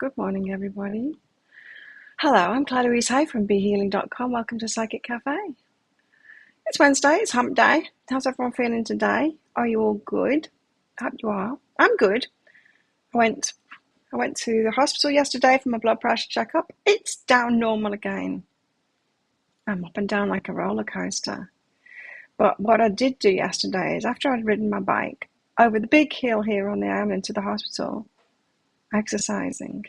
Good morning, everybody. Hello, I'm Claire Louise Hay from BeHealing.com. Welcome to Psychic Cafe. It's Wednesday, it's hump day. How's everyone feeling today? Are you all good? Hope you are. I'm good. I went to the hospital yesterday for my blood pressure checkup. It's down normal again. I'm up and down like a roller coaster. But what I did do yesterday is after I'd ridden my bike over the big hill here on the island to the hospital, exercising.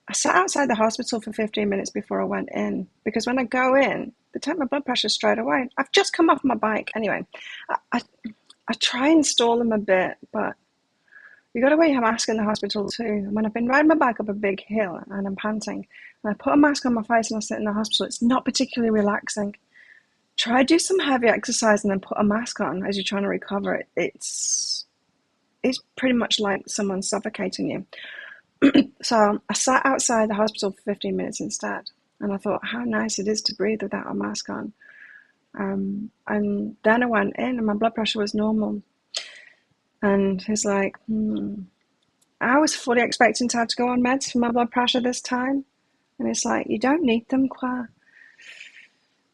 I sat outside the hospital for 15 minutes before I went in because when I go in, they take my blood pressure straight away. I've just come off my bike. Anyway, I try and stall them a bit, but you got to wear your mask in the hospital too. And when I've been riding my bike up a big hill and I'm panting, and I put a mask on my face and I sit in the hospital, it's not particularly relaxing. Try do some heavy exercise and then put a mask on as you're trying to recover. It's pretty much like someone suffocating you. So I sat outside the hospital for 15 minutes instead, and I thought how nice it is to breathe without a mask on. And then I went in, and my blood pressure was normal. And he's like, I was fully expecting to have to go on meds for my blood pressure this time. And it's like, you don't need them, Qua.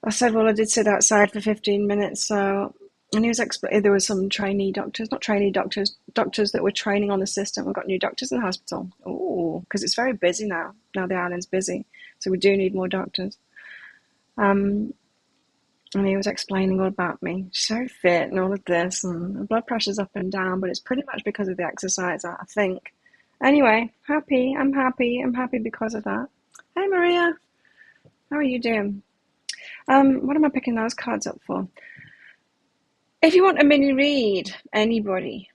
I said, well, I did sit outside for 15 minutes, so... And he was there were some doctors that were training on the system. We've got new doctors in the hospital. Oh, because it's very busy now. Now the island's busy, so we do need more doctors. And he was explaining all about me. She's very fit and all of this, and the blood pressure's up and down, but it's pretty much because of the exercise, I think. Anyway, I'm happy because of that. Hey, Maria. How are you doing? What am I picking those cards up for? If you want a mini read, anybody,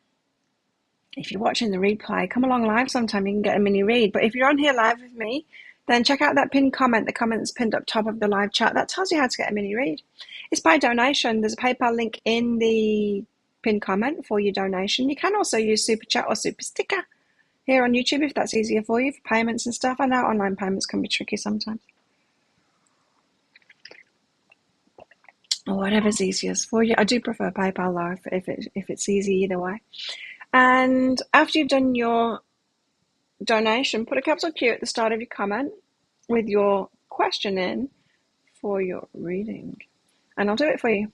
if you're watching the replay, come along live sometime, you can get a mini read. But if you're on here live with me, then check out that pinned comment, the comment that's pinned up top of the live chat. That tells you how to get a mini read. It's by donation. There's a PayPal link in the pinned comment for your donation. You can also use Super Chat or Super Sticker here on YouTube if that's easier for you for payments and stuff. I know online payments can be tricky sometimes. Or whatever's easiest for you. I do prefer PayPal though, if it's easy either way. And after you've done your donation, put a capital Q at the start of your comment with your question in for your reading. And I'll do it for you.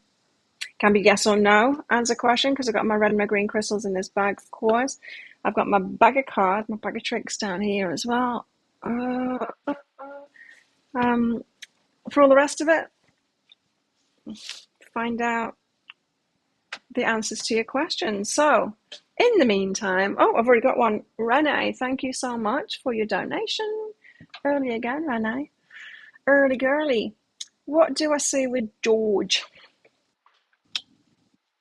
Can be yes or no, answer question, because I've got my red and my green crystals in this bag, of course. I've got my bag of cards, my bag of tricks down here as well. For all the rest of it, find out the answers to your questions. So, in the meantime, I've already got one. Renee, thank you so much for your donation. Early again, Renee. Early girly. What do I see with George?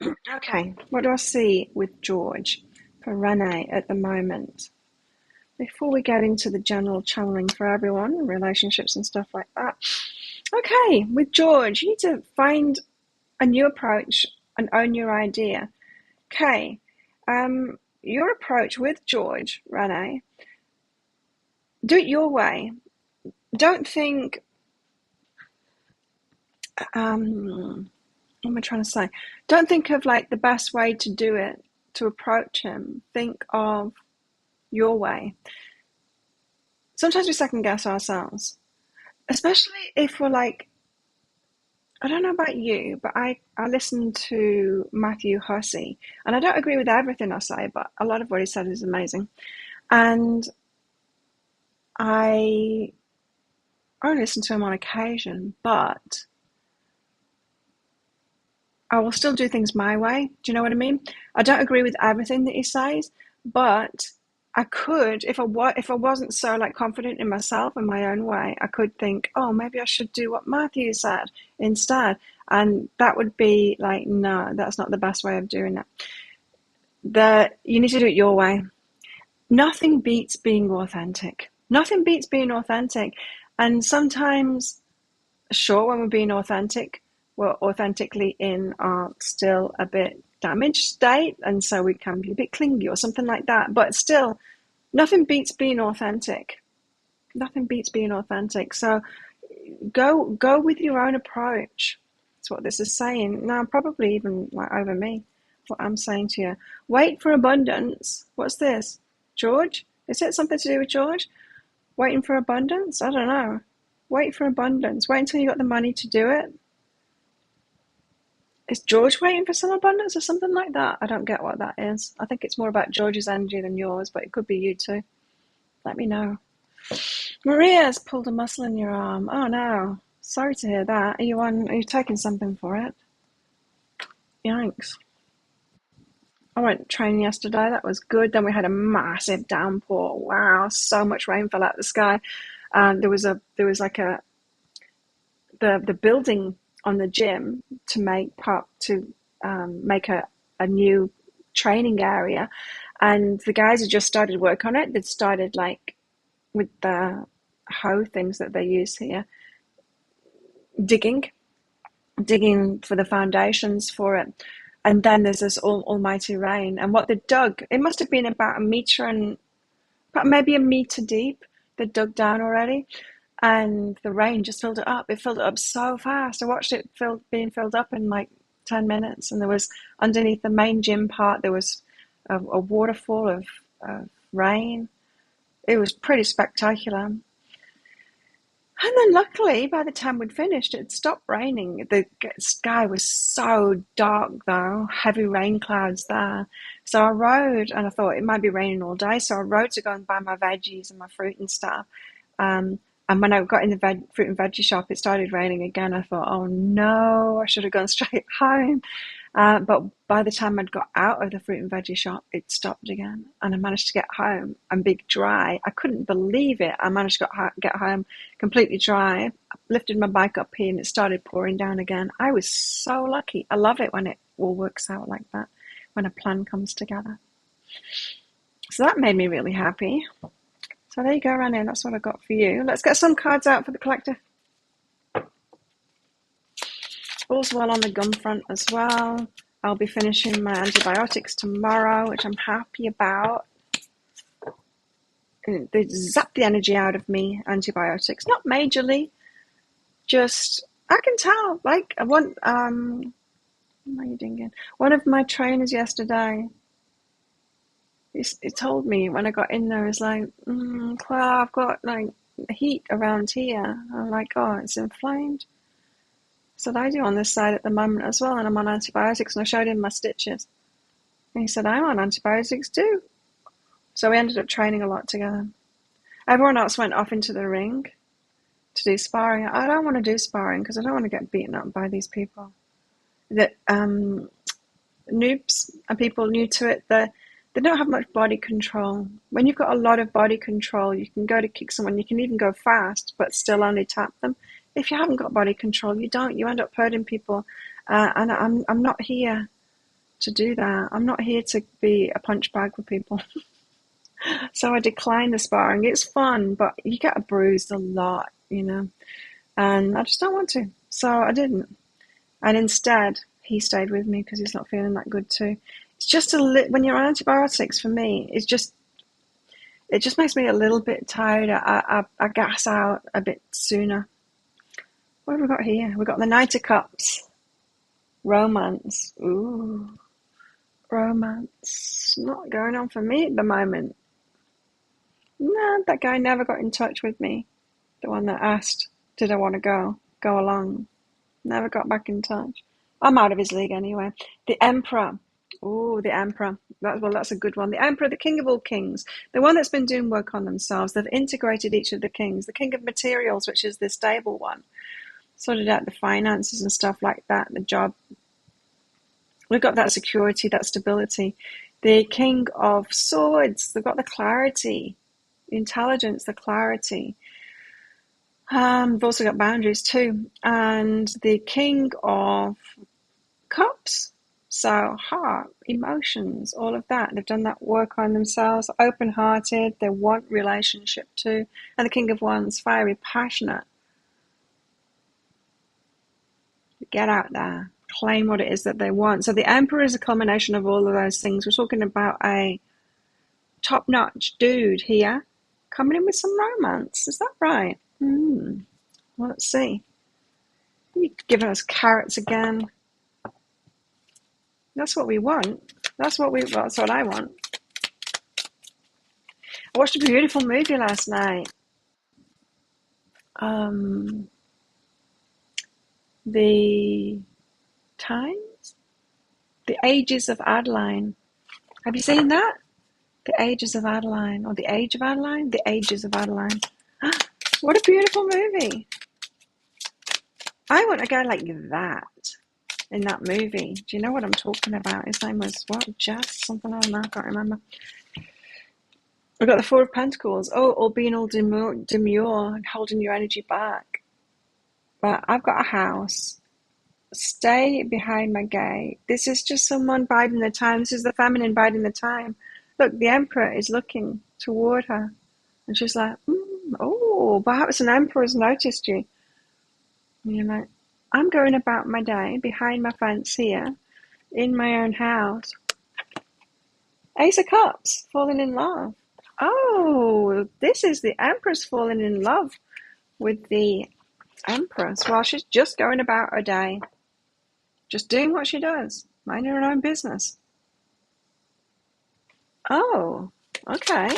Okay, what do I see with George for Renee at the moment? Before we get into the general channeling for everyone, relationships and stuff like that. Okay, with George, you need to find a new approach and own your idea. Okay, your approach with George, Renee, do it your way. Don't think, what am I trying to say? Don't think of like the best way to do it, to approach him. Think of your way. Sometimes we second guess ourselves, especially if we're like, I don't know about you, but I listen to Matthew Hussey, and I don't agree with everything I say, but a lot of what he said is amazing. And I only listen to him on occasion, but I will still do things my way. Do you know what I mean? I don't agree with everything that he says, but I could, if I wasn't so like confident in myself and my own way, I could think, oh, maybe I should do what Matthew said instead. And that would be like, no, that's not the best way of doing it. You need to do it your way. Nothing beats being authentic. Nothing beats being authentic. And sometimes, sure, when we're being authentic, we're authentically in our still a bit damaged state, and so we can be a bit clingy or something like that. But still, nothing beats being authentic. Nothing beats being authentic. So go with your own approach. That's what this is saying. Now, probably even like over me, what I'm saying to you. Wait for abundance. What's this? George? Is it something to do with George? Waiting for abundance? I don't know. Wait for abundance. Wait until you got the money to do it. Is George waiting for some abundance or something like that? I don't get what that is. I think it's more about George's energy than yours, but it could be you too. Let me know. Maria's pulled a muscle in your arm. Oh no. Sorry to hear that. Are you taking something for it? Yikes. I went training yesterday. That was good. Then we had a massive downpour. Wow, so much rain fell out of the sky. There was the building on the gym to make a new training area, and the guys had just started work on it. They'd started like with the hoe things that they use here, digging for the foundations for it. And then there's this almighty rain. And what they dug, it must have been about maybe a meter deep. They dug down already. And the rain just filled it up. It filled it up so fast. I watched it being filled up in like 10 minutes. And there was, underneath the main gym part, there was a waterfall of rain. It was pretty spectacular. And then luckily, by the time we'd finished, it stopped raining. The sky was so dark, though, heavy rain clouds there. So I rode, and I thought it might be raining all day. So I rode to go and buy my veggies and my fruit and stuff. And when I got in the fruit and veggie shop, it started raining again. I thought, oh no, I should have gone straight home. But by the time I'd got out of the fruit and veggie shop, it stopped again. And I managed to get home and be dry. I couldn't believe it. I managed to get home completely dry. I lifted my bike up here and it started pouring down again. I was so lucky. I love it when it all works out like that, when a plan comes together. So that made me really happy. So there you go, Rani. That's what I got for you. Let's get some cards out for the collective. All's well on the gum front as well. I'll be finishing my antibiotics tomorrow, which I'm happy about. They zap the energy out of me, antibiotics. Not majorly, just, I can tell. Like, what am I doing? One of my trainers yesterday, he told me when I got in there, it's like, Claire, I've got like heat around here. I'm like, oh, it's inflamed. So I do on this side at the moment as well, and I'm on antibiotics, and I showed him my stitches. And he said, I'm on antibiotics too. So we ended up training a lot together. Everyone else went off into the ring to do sparring. I don't want to do sparring because I don't want to get beaten up by these people. That noobs and people new to it, they don't have much body control. When you've got a lot of body control, you can go to kick someone, you can even go fast, but still only tap them. If you haven't got body control, you end up hurting people. And I'm not here to do that. I'm not here to be a punch bag with people. So I declined the sparring. It's fun, but you get bruised a lot, and I just don't want to. So I didn't. And instead, he stayed with me because he's not feeling that good too. It's just when you're on antibiotics, for me, it just makes me a little bit tired. I gas out a bit sooner. What have we got here? We've got the Knight of Cups. Romance. Ooh. Romance. Not going on for me at the moment. No, that guy never got in touch with me. The one that asked, did I want to go along? Never got back in touch. I'm out of his league anyway. The Emperor. Ooh, the Emperor. That's a good one. The Emperor, the King of all kings. The one that's been doing work on themselves. They've integrated each of the kings. The King of materials, which is the stable one. Sorted out the finances and stuff like that, the job. We've got that security, that stability. The King of Swords, they've got the clarity, the intelligence, the clarity. We've also got boundaries too. And the King of Cups, so heart, emotions, all of that. They've done that work on themselves, open-hearted, they want relationship too. And the King of Wands, fiery, passionate. Get out there, claim what it is that they want. So the Emperor is a culmination of all of those things. We're talking about a top-notch dude here coming in with some romance. Is that right? Well, let's see. You're giving us carrots again. That's what we want. That's what I want. I watched a beautiful movie last night. Um, the Times? The Ages of Adeline. Have you seen that? The Ages of Adeline, or The Age of Adeline? The Ages of Adeline. What a beautiful movie. I want a guy like that in that movie. Do you know what I'm talking about? His name was, what, Jess? Something like that, I can't remember. We've got the Four of Pentacles. Oh, or being all demure and holding your energy back. But I've got a house. Stay behind my gate. This is just someone biding their time. This is the feminine biding the time. Look, the Emperor is looking toward her. And she's like, oh, perhaps an Emperor has noticed you. And you're like, I'm going about my day behind my fence here in my own house. Ace of Cups, falling in love. Oh, this is the Empress falling in love with the Empress. Well, she's just going about her day. Just doing what she does. Minding her own business. Oh, okay.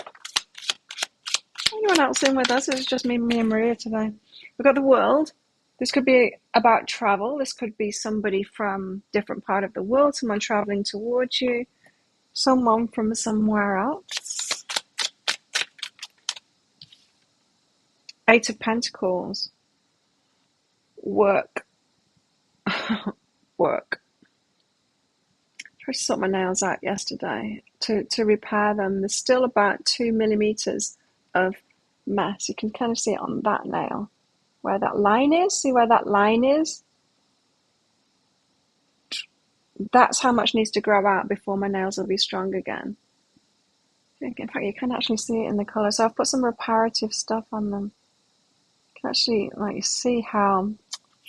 Anyone else in with us? It's just me and Maria today. We've got the World. This could be about travel. This could be somebody from a different part of the world, someone traveling towards you, someone from somewhere else. Eight of Pentacles. Work. Work. I sorted my nails out yesterday to repair them. There's still about 2 millimeters of mess. You can kind of see it on that nail. Where that line is. See where that line is? That's how much needs to grow out before my nails will be strong again. In fact, you can actually see it in the colour. So I've put some reparative stuff on them. You can actually see how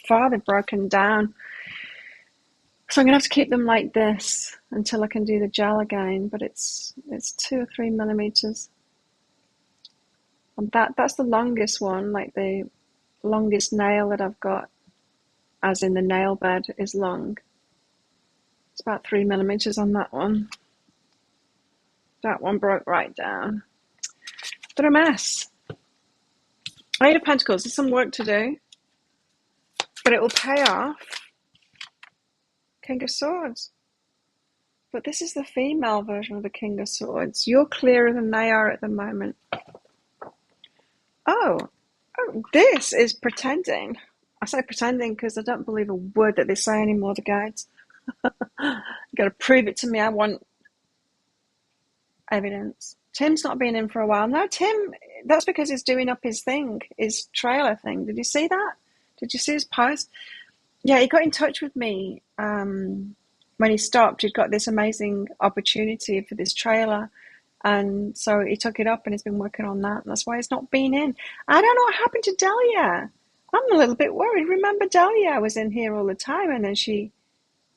far they've broken down. So I'm going to have to keep them like this until I can do the gel again, but it's 2 or 3 millimeters. And that's the longest one, like the longest nail that I've got, as in the nail bed is long. It's about 3 millimeters on that one. That one broke right down. They're a mess. Eight of Pentacles, there's some work to do, but it will pay off. King of Swords. But this is the female version of the King of Swords. You're clearer than they are at the moment. Oh, this is pretending. I say pretending because I don't believe a word that they say anymore, the guides. You got to prove it to me. I want evidence. Tim's not been in for a while. No, Tim, that's because he's doing up his thing, his trailer thing. Did you see that? Did you see his post? Yeah, he got in touch with me when he stopped. He'd got this amazing opportunity for this trailer. And so he took it up and he's been working on that. And that's why he's not been in. I don't know what happened to Delia. I'm a little bit worried. Remember, Delia was in here all the time and then she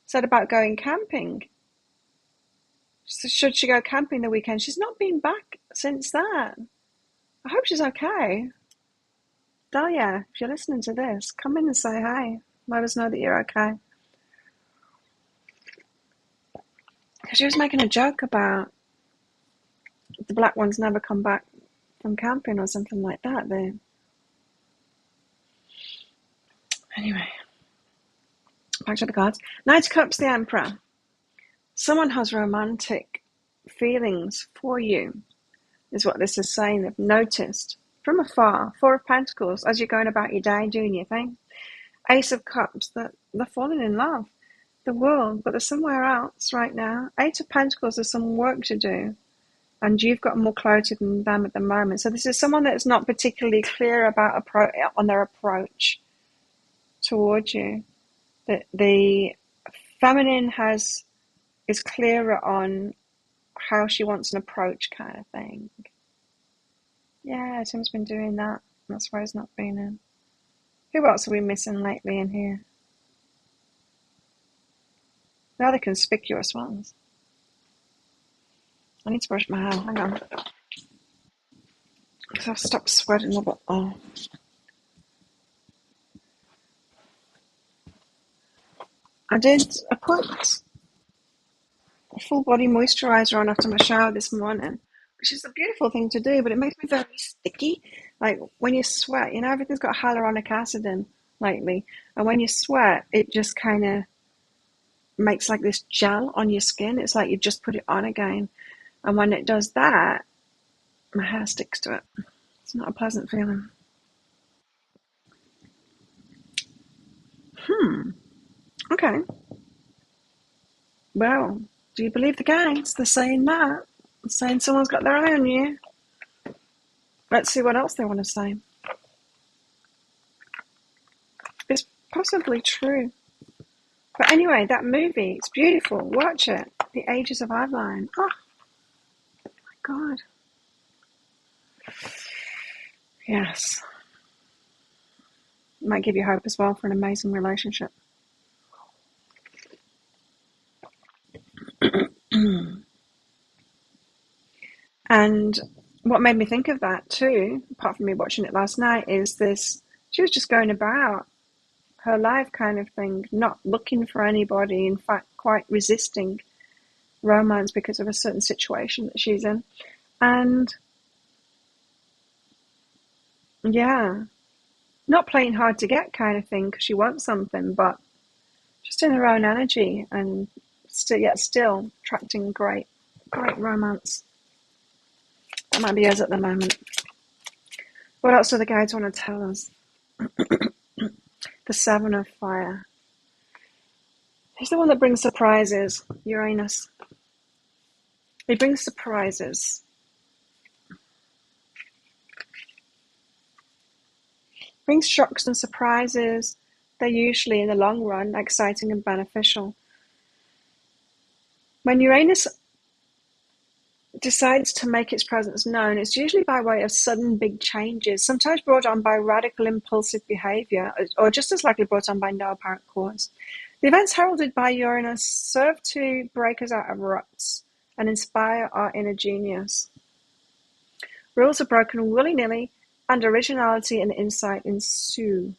said about going camping. So should she go camping the weekend? She's not been back since that. I hope she's okay. Delia, if you're listening to this, come in and say hi. Let us know that you're okay. Because she was making a joke about the black ones never come back from camping or something like that. Anyway, back to the cards. Knight of Cups, the Emperor. Someone has romantic feelings for you, is what this is saying. They've noticed from afar. Four of Pentacles, as you're going about your day, doing your thing. Ace of Cups, that they're falling in love. The World, but they're somewhere else right now. Eight of Pentacles, there's some work to do. And you've got more clarity than them at the moment. So this is someone that's not particularly clear about on their approach towards you. The feminine is clearer on how she wants an approach kind of thing. Yeah, Tim's been doing that. That's why he's not been in. Who else are we missing lately in here? They're the conspicuous ones. I need to brush my hair. Hang on. Because I've stopped sweating a bit there. I put a full body moisturiser on after my shower this morning. which is a beautiful thing to do, but it makes me very sticky. Like when you sweat, everything's got hyaluronic acid in lately, and when you sweat, it just kind of makes like this gel on your skin. It's like you just put it on again, and when it does that, my hair sticks to it. It's not a pleasant feeling. Okay, well, do you believe the guys? They're saying that. They're saying someone's got their eye on you. Let's see what else they want to say. It's possibly true. But anyway, that movie, it's beautiful. Watch it. The Ages of Adeline. Oh, my God. Yes. Might give you hope as well for an amazing relationship. And what made me think of that too, apart from me watching it last night, is this, she was just going about her life kind of thing, not looking for anybody, in fact, quite resisting romance because of a certain situation that she's in. And yeah, not playing hard to get kind of thing because she wants something, but just in her own energy and still attracting great romance. That might be us at the moment. What else do the guides want to tell us? The Seven of Fire. He's the one that brings surprises, Uranus. He brings surprises. Brings shocks and surprises. They're usually, in the long run, exciting and beneficial. When Uranus decides to make its presence known, it's usually by way of sudden big changes, sometimes brought on by radical impulsive behavior, or just as likely brought on by no apparent cause. The events heralded by Uranus serve to break us out of ruts and inspire our inner genius. Rules are broken willy-nilly, and originality and insight ensue.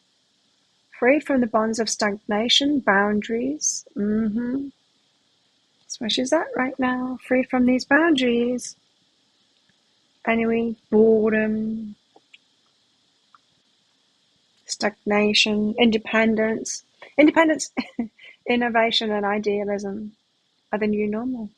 Freed from the bonds of stagnation, boundaries. That's where she's at right now. Freed from these boundaries. Anyway, boredom, stagnation, independence. Independence, innovation, and idealism are the new normal.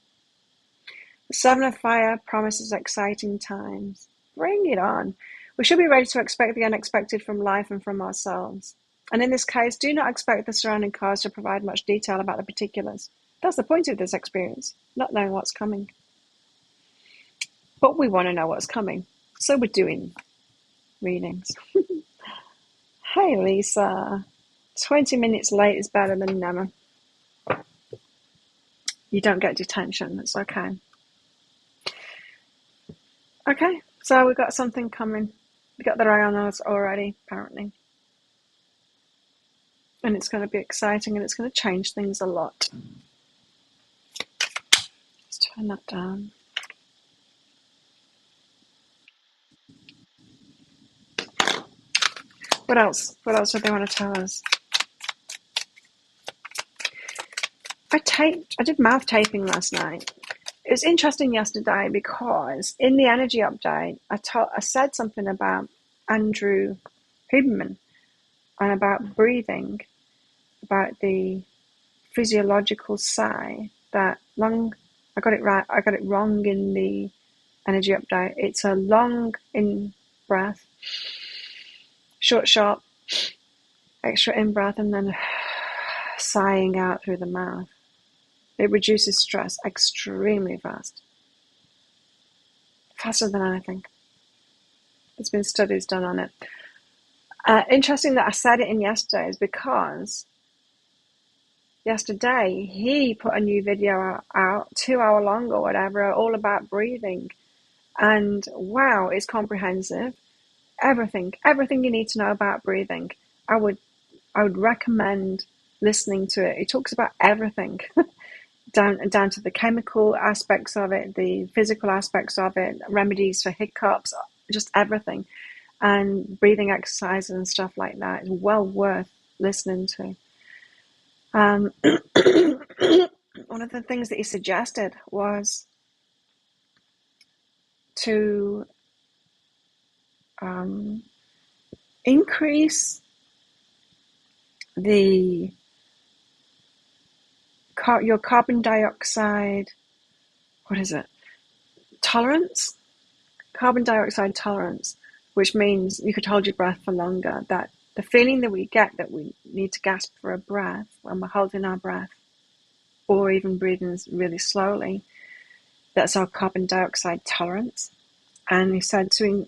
The Seven of Fire promises exciting times. Bring it on. We should be ready to expect the unexpected from life and from ourselves. And in this case, do not expect the surrounding cards to provide much detail about the particulars. That's the point of this experience, not knowing what's coming. But we want to know what's coming, so we're doing readings. Hey, Lisa. 20 minutes late is better than never. You don't get detention. It's okay. Okay, so we've got something coming. We've got their eye on us already, apparently. And it's going to be exciting, and it's going to change things a lot. Let's turn that down. What else? What else do they want to tell us? I did mouth taping last night. It was interesting yesterday because in the energy update, I said something about Andrew Huberman and about breathing, about the physiological sigh that I got it right. I got it wrong in the energy update. It's a long in breath, short, sharp, extra in breath, and then sighing out through the mouth. It reduces stress extremely fast. Faster than anything. There's been studies done on it. Interesting that I said it in yesterday's because yesterday he put a new video out, 2 hour long or whatever, all about breathing. And wow, it's comprehensive. Everything you need to know about breathing. I would recommend listening to it. It talks about everything. down to the chemical aspects of it, the physical aspects of it, remedies for hiccups, just everything. And breathing exercises and stuff like that is well worth listening to. One of the things that he suggested was to increase your carbon dioxide, what is it? Tolerance? Carbon dioxide tolerance, which means you could hold your breath for longer. That the feeling that we get that we need to gasp for a breath when we're holding our breath, or even breathing really slowly, that's our carbon dioxide tolerance. And he said to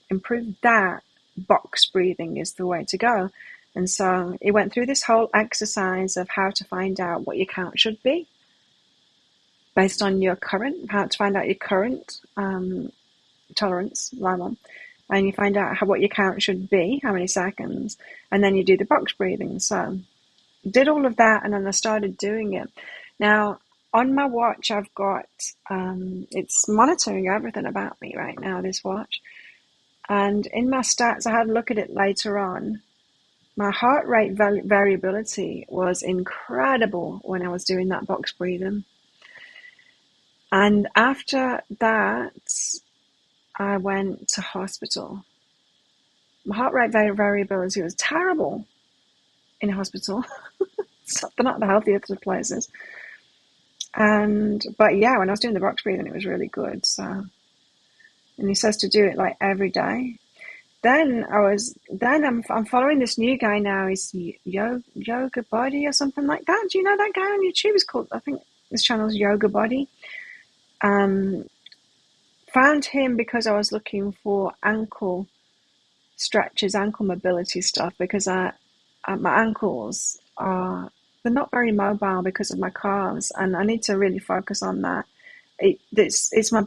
improve that, box breathing is the way to go. And so he went through this whole exercise of how to find out what your count should be based on your current, how to find out your current tolerance level. And you find out what your count should be, how many seconds, and then you do the box breathing. So did all of that, and then I started doing it. Now, on my watch, I've got, it's monitoring everything about me right now, this watch. And in my stats, I had a look at it later on. My heart rate variability was incredible when I was doing that box breathing. And after that, I went to hospital. My heart rate variability was terrible in hospital. They're not the healthiest of places. But yeah, when I was doing the box breathing, it was really good. So, and he says to do it like every day. Then I'm following this new guy now. He's Yoga Body or something like that. Do you know that guy on YouTube? It's called, I think his channel's Yoga Body. Found him because I was looking for ankle stretches, ankle mobility stuff, because my ankles they're not very mobile because of my calves, and I need to really focus on that. It's my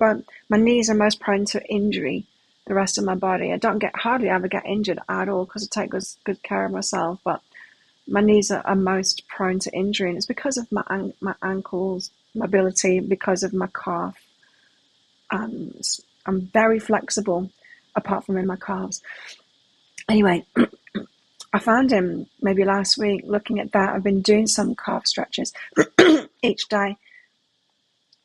knees are most prone to injury. The rest of my body, I hardly ever get injured at all because I take good care of myself. But my knees are most prone to injury, and it's because of my ankles mobility, because of my calf. I'm very flexible, apart from in my calves. Anyway, I found him maybe last week looking at that. I've been doing some calf stretches each day,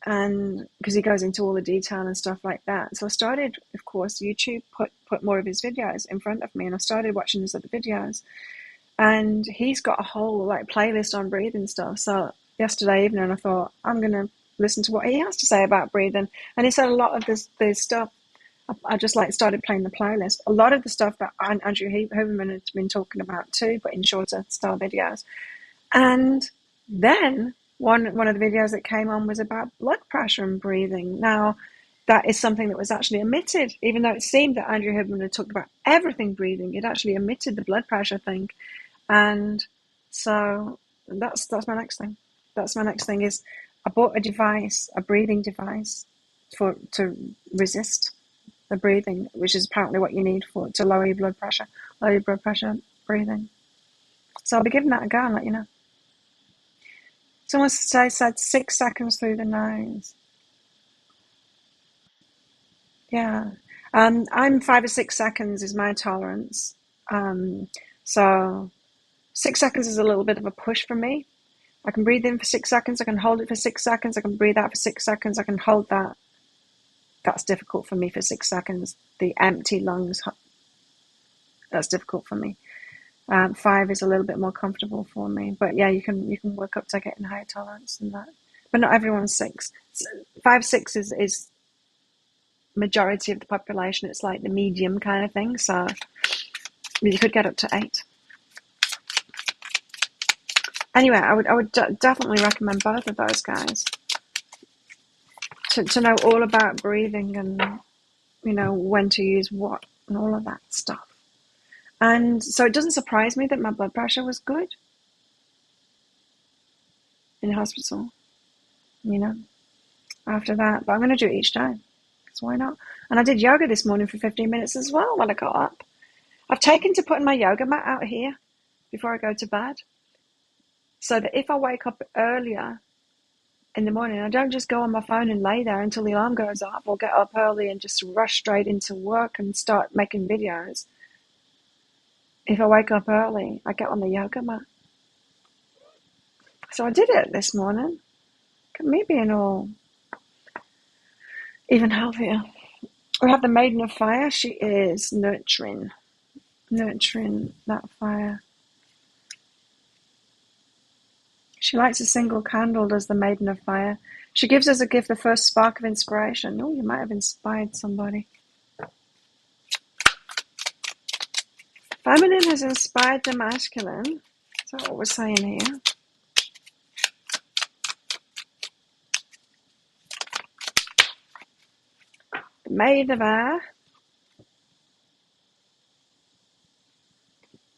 and because he goes into all the detail and stuff like that. So I started, of course, YouTube put more of his videos in front of me, and I started watching his other videos. And he's got a whole like playlist on breathing stuff. So yesterday evening I thought, I'm going to listen to what he has to say about breathing. And he said a lot of this stuff, I just like started playing the playlist. A lot of the stuff that Andrew Huberman has been talking about too, but in shorter style videos. And then one of the videos that came on was about blood pressure and breathing. Now, that is something that was actually omitted, even though it seemed that Andrew Huberman had talked about everything breathing. It actually omitted the blood pressure thing. And so that's my next thing. That's my next thing is I bought a breathing device to resist the breathing, which is apparently what you need to lower your blood pressure breathing. So I'll be giving that a go and let you know. Someone said 6 seconds through the nose. Yeah. I'm 5 or 6 seconds is my tolerance. So 6 seconds is a little bit of a push for me. I can breathe in for 6 seconds. I can hold it for 6 seconds. I can breathe out for 6 seconds. I can hold that. That's difficult for me for 6 seconds. The empty lungs, that's difficult for me. 5 is a little bit more comfortable for me. But yeah, you can work up to getting higher tolerance than that. But not everyone's 6. 5, 6 is majority of the population. It's like the medium kind of thing. So you could get up to 8. Anyway, I would definitely recommend both of those guys to know all about breathing and, when to use what and all of that stuff. And so it doesn't surprise me that my blood pressure was good in hospital, after that. But I'm going to do it each day, because why not? And I did yoga this morning for 15 minutes as well when I got up. I've taken to putting my yoga mat out here before I go to bed, so that if I wake up earlier in the morning, I don't just go on my phone and lay there until the alarm goes off, or get up early and just rush straight into work and start making videos. If I wake up early, I get on the yoga mat. So I did it this morning. Look at me being all even healthier. We have the Maiden of Fire. She is nurturing that fire. She lights a single candle as the Maiden of Fire. She gives us a gift, the first spark of inspiration. Oh, you might have inspired somebody. Feminine has inspired the masculine. Is that what we're saying here? The Maid of Air.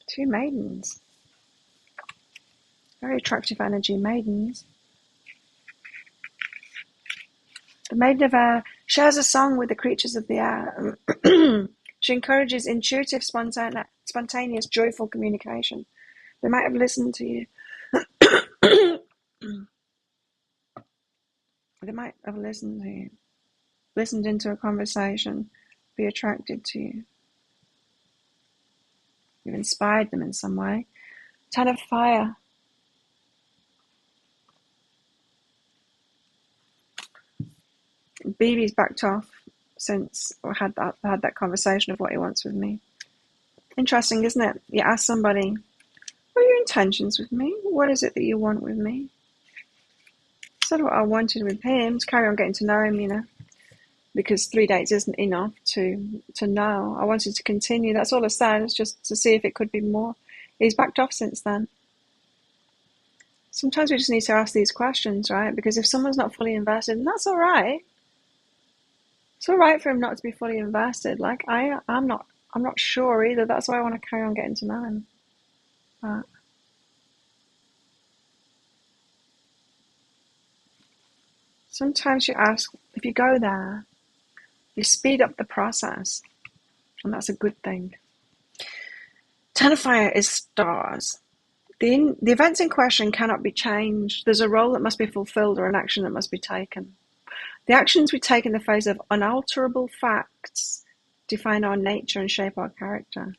Two maidens. Very attractive energy, maidens. The Maiden of Air shares a song with the creatures of the air. She encourages intuitive, spontaneous, joyful communication. They might have listened to you. They might have listened to you. Listened into a conversation, be attracted to you. You've inspired them in some way. Ten of Fire. BB's backed off since I had that conversation of what he wants with me. Interesting, isn't it? You ask somebody, what are your intentions with me? What is it that you want with me? I said what I wanted with him, to carry on getting to know him, because 3 dates isn't enough to know. I wanted to continue. That's all I said, is just to see if it could be more. He's backed off since then. Sometimes we just need to ask these questions, right? Because if someone's not fully invested, and that's all right. It's all right for him not to be fully invested. Like I'm not sure either. That's why I want to carry on getting to know him. But sometimes you ask, if you go there, you speed up the process, and that's a good thing. Ten of Fire is stars. The events in question cannot be changed. There's a role that must be fulfilled or an action that must be taken. The actions we take in the face of unalterable facts define our nature and shape our character.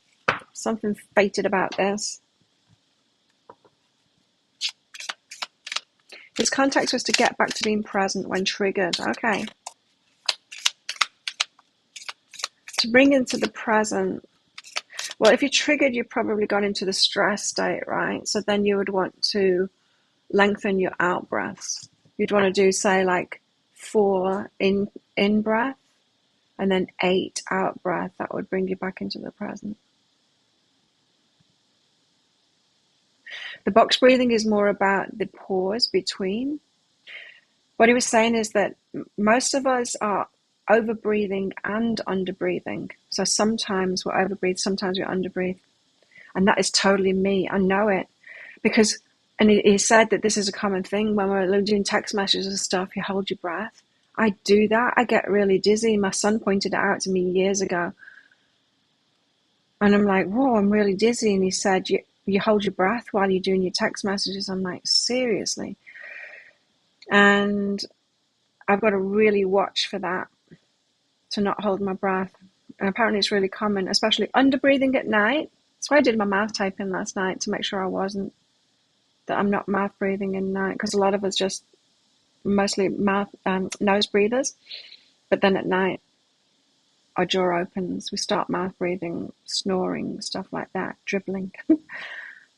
Something fated about this. His context was to get back to being present when triggered. Okay. To bring into the present. Well, if you're triggered, you've probably gone into the stress state, right? So then you would want to lengthen your out breaths. You'd want to do, say, like 4 in breath and then 8 out breath. That would bring you back into the present. The box breathing is more about the pause between. What he was saying is that most of us are over breathing and under breathing. So sometimes we're over breathe, sometimes we under breathe. And that is totally me. I know it. Because, and he said that this is a common thing when we're doing text messages and stuff, you hold your breath. I do that. I get really dizzy. My son pointed it out to me years ago. And I'm like, whoa, I'm really dizzy. And he said, you hold your breath while you're doing your text messages. I'm like, seriously? And I've got to really watch for that, to not hold my breath. And apparently it's really common, especially under breathing at night. That's why I did my mouth typing last night, to make sure that I'm not mouth breathing in night, because a lot of us just mostly nose breathers. But then at night, our jaw opens, we start mouth breathing, snoring, stuff like that, dribbling.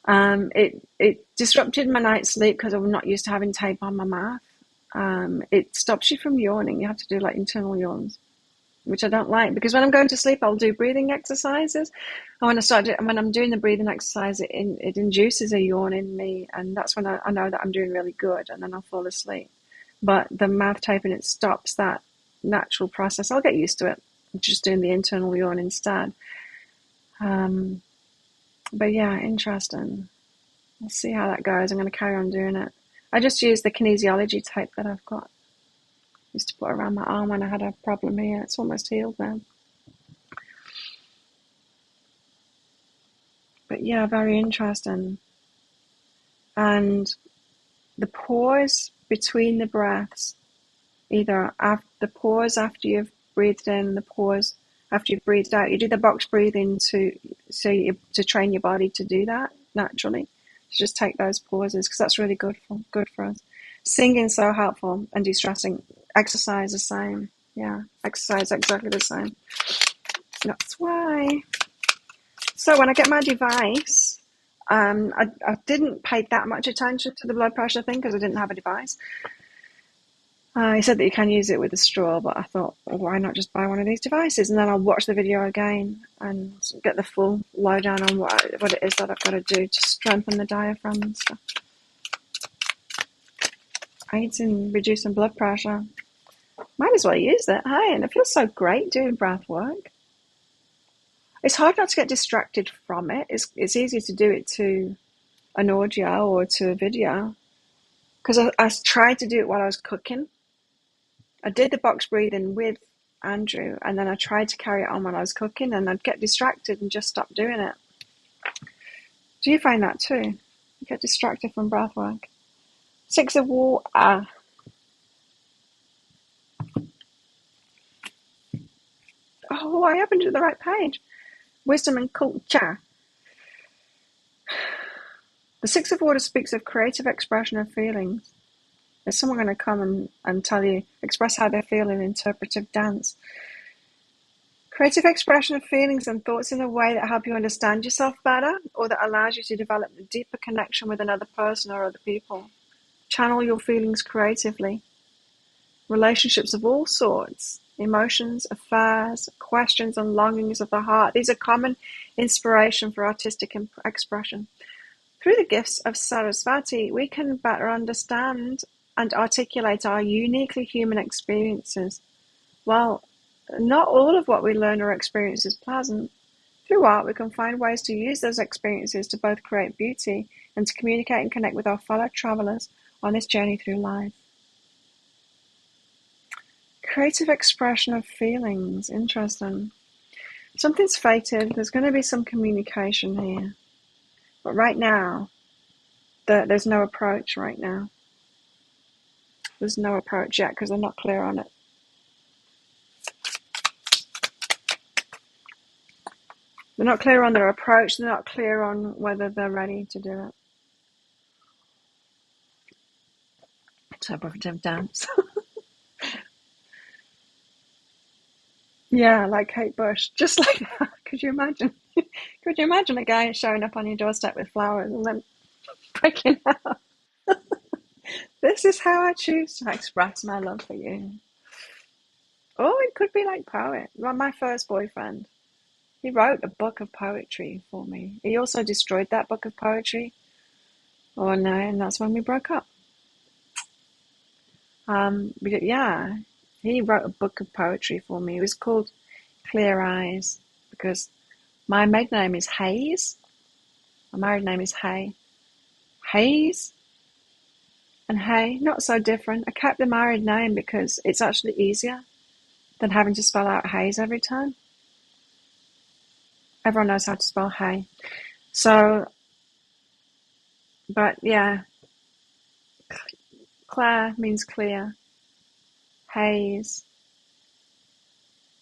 It disrupted my night's sleep because I'm not used to having tape on my mouth. It stops you from yawning. You have to do like internal yawns, which I don't like, because when I'm going to sleep, I'll do breathing exercises. And when I'm doing the breathing exercise, it induces a yawn in me, and that's when I know that I'm doing really good, and then I'll fall asleep. But the mouth taping, it stops that natural process. I'll get used to it. I'm just doing the internal yawn instead. But yeah, interesting. We'll see how that goes. I'm going to carry on doing it. I just use the kinesiology tape that I've got. Used to put around my arm when I had a problem here. It's almost healed now. But yeah, very interesting. And the pause between the breaths, either the pause after you've breathed in, the pause after you've breathed out. You do the box breathing to train your body to do that naturally. So just take those pauses, because that's really good for us. Singing so helpful and de-stressing. Exercise the same. Yeah, exercise exactly the same. That's why. So when I get my device, I didn't pay that much attention to the blood pressure thing because I didn't have a device. He said that you can use it with a straw, but I thought, well, why not just buy one of these devices? And then I'll watch the video again and get the full lowdown on what it is that I've got to do to strengthen the diaphragm and stuff. Aids in reducing blood pressure. Might as well use it, hey? And it feels so great doing breath work. It's hard not to get distracted from it. It's easy to do it to an audio or to a video. Because I tried to do it while I was cooking. I did the box breathing with Andrew, and then I tried to carry it on while I was cooking, and I'd get distracted and just stop doing it. Do you find that too? You get distracted from breath work. 6 of water. Oh, I happened to the right page. Wisdom and culture. The 6 of water speaks of creative expression of feelings. There's someone going to come and tell you, express how they feel in interpretive dance. Creative expression of feelings and thoughts in a way that help you understand yourself better or that allows you to develop a deeper connection with another person or other people. Channel your feelings creatively. Relationships of all sorts, emotions, affairs, questions and longings of the heart. These are common inspiration for artistic expression. Through the gifts of Saraswati, we can better understand and articulate our uniquely human experiences. While not all of what we learn or experience is pleasant, through art we can find ways to use those experiences to both create beauty and to communicate and connect with our fellow travelers on this journey through life. Creative expression of feelings, interesting. Something's fated, there's going to be some communication here. But right now, there's no approach right now. There's no approach yet because they're not clear on it. They're not clear on their approach. They're not clear on whether they're ready to do it. Interpretive dance. Yeah, like Kate Bush. Just like that. Could you imagine? Could you imagine a guy showing up on your doorstep with flowers and then breaking out? This is how I choose to express my love for you. Oh, it could be like poet. Well, my first boyfriend, he wrote a book of poetry for me. He also destroyed that book of poetry. Oh no, and that's when we broke up. Yeah, he wrote a book of poetry for me. It was called Clear Eyes because my maiden name is Hayes. My married name is Hay. Hayes and Hay, not so different. I kept the married name because it's actually easier than having to spell out Hayes every time. Everyone knows how to spell Hay. So, but yeah, Claire means clear. Hayes,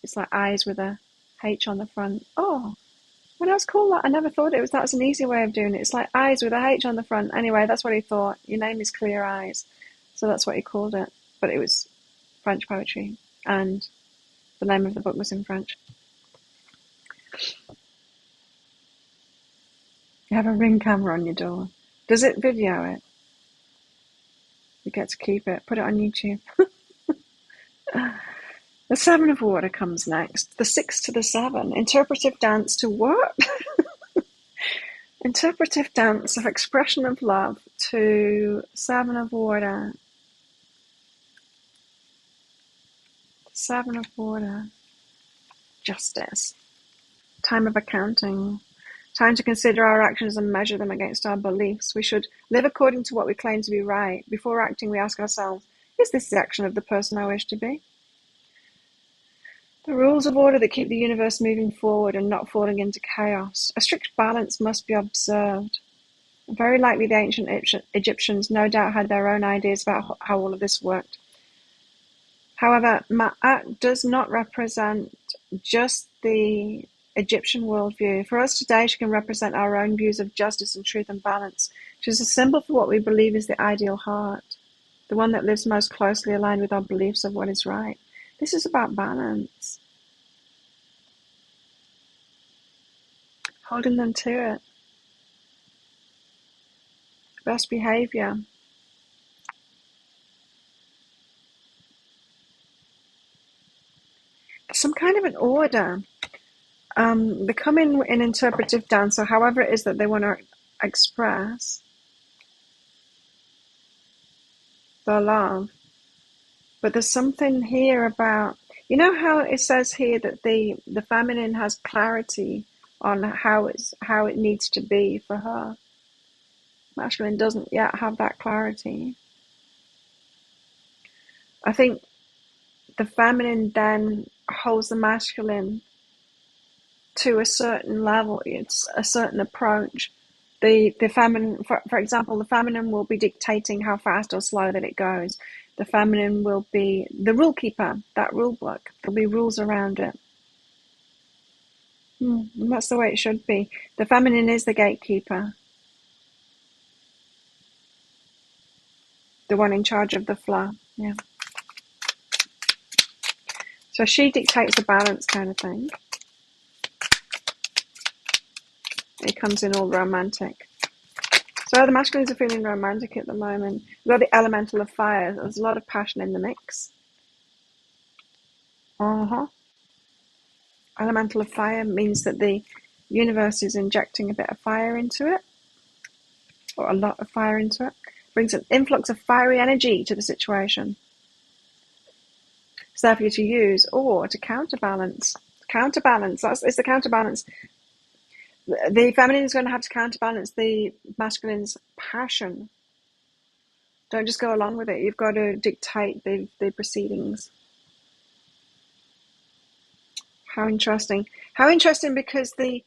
it's like eyes with a H on the front. Oh, when I was called that, I never thought that was an easy way of doing it. It's like eyes with a H on the front. Anyway, that's what he thought. Your name is Clear Eyes. So that's what he called it. But it was French poetry. And the name of the book was in French. You have a Ring camera on your door. Does it video it? You get to keep it. Put it on YouTube. The 7 of water comes next. The 6 to the 7. Interpretive dance to what? Interpretive dance of expression of love to 7 of water. 7 of water. Justice. Time of accounting. Time to consider our actions and measure them against our beliefs. We should live according to what we claim to be right. Before acting, we ask ourselves, is this the action of the person I wish to be? The rules of order that keep the universe moving forward and not falling into chaos. A strict balance must be observed. Very likely the ancient Egyptians no doubt had their own ideas about how all of this worked. However, Ma'at does not represent just the Egyptian worldview. For us today, she can represent our own views of justice and truth and balance. She is a symbol for what we believe is the ideal heart, the one that lives most closely aligned with our beliefs of what is right. This is about balance, holding them to it. Best behavior. Some kind of an order. Becoming an interpretive dance, or however it is that they want to express their love. But there's something here about, you know how it says here that the feminine has clarity on how it needs to be for her. Masculine doesn't yet have that clarity. I think the feminine then holds the masculine to a certain level. It's a certain approach. The feminine, for example, the feminine will be dictating how fast or slow that it goes. The feminine will be the rule keeper, that rule book. There'll be rules around it. And that's the way it should be. The feminine is the gatekeeper, the one in charge of the flow. Yeah. So she dictates the balance kind of thing. It comes in all romantic. So the masculines are feeling romantic at the moment. We've got the elemental of fire. There's a lot of passion in the mix. Elemental of fire means that the universe is injecting a bit of fire into it, or a lot of fire into it. Brings an influx of fiery energy to the situation. It's there for you to use, or to counterbalance. It's the counterbalance. The feminine is going to have to counterbalance the masculine's passion. Don't just go along with it. You've got to dictate the proceedings. How interesting. How interesting, because the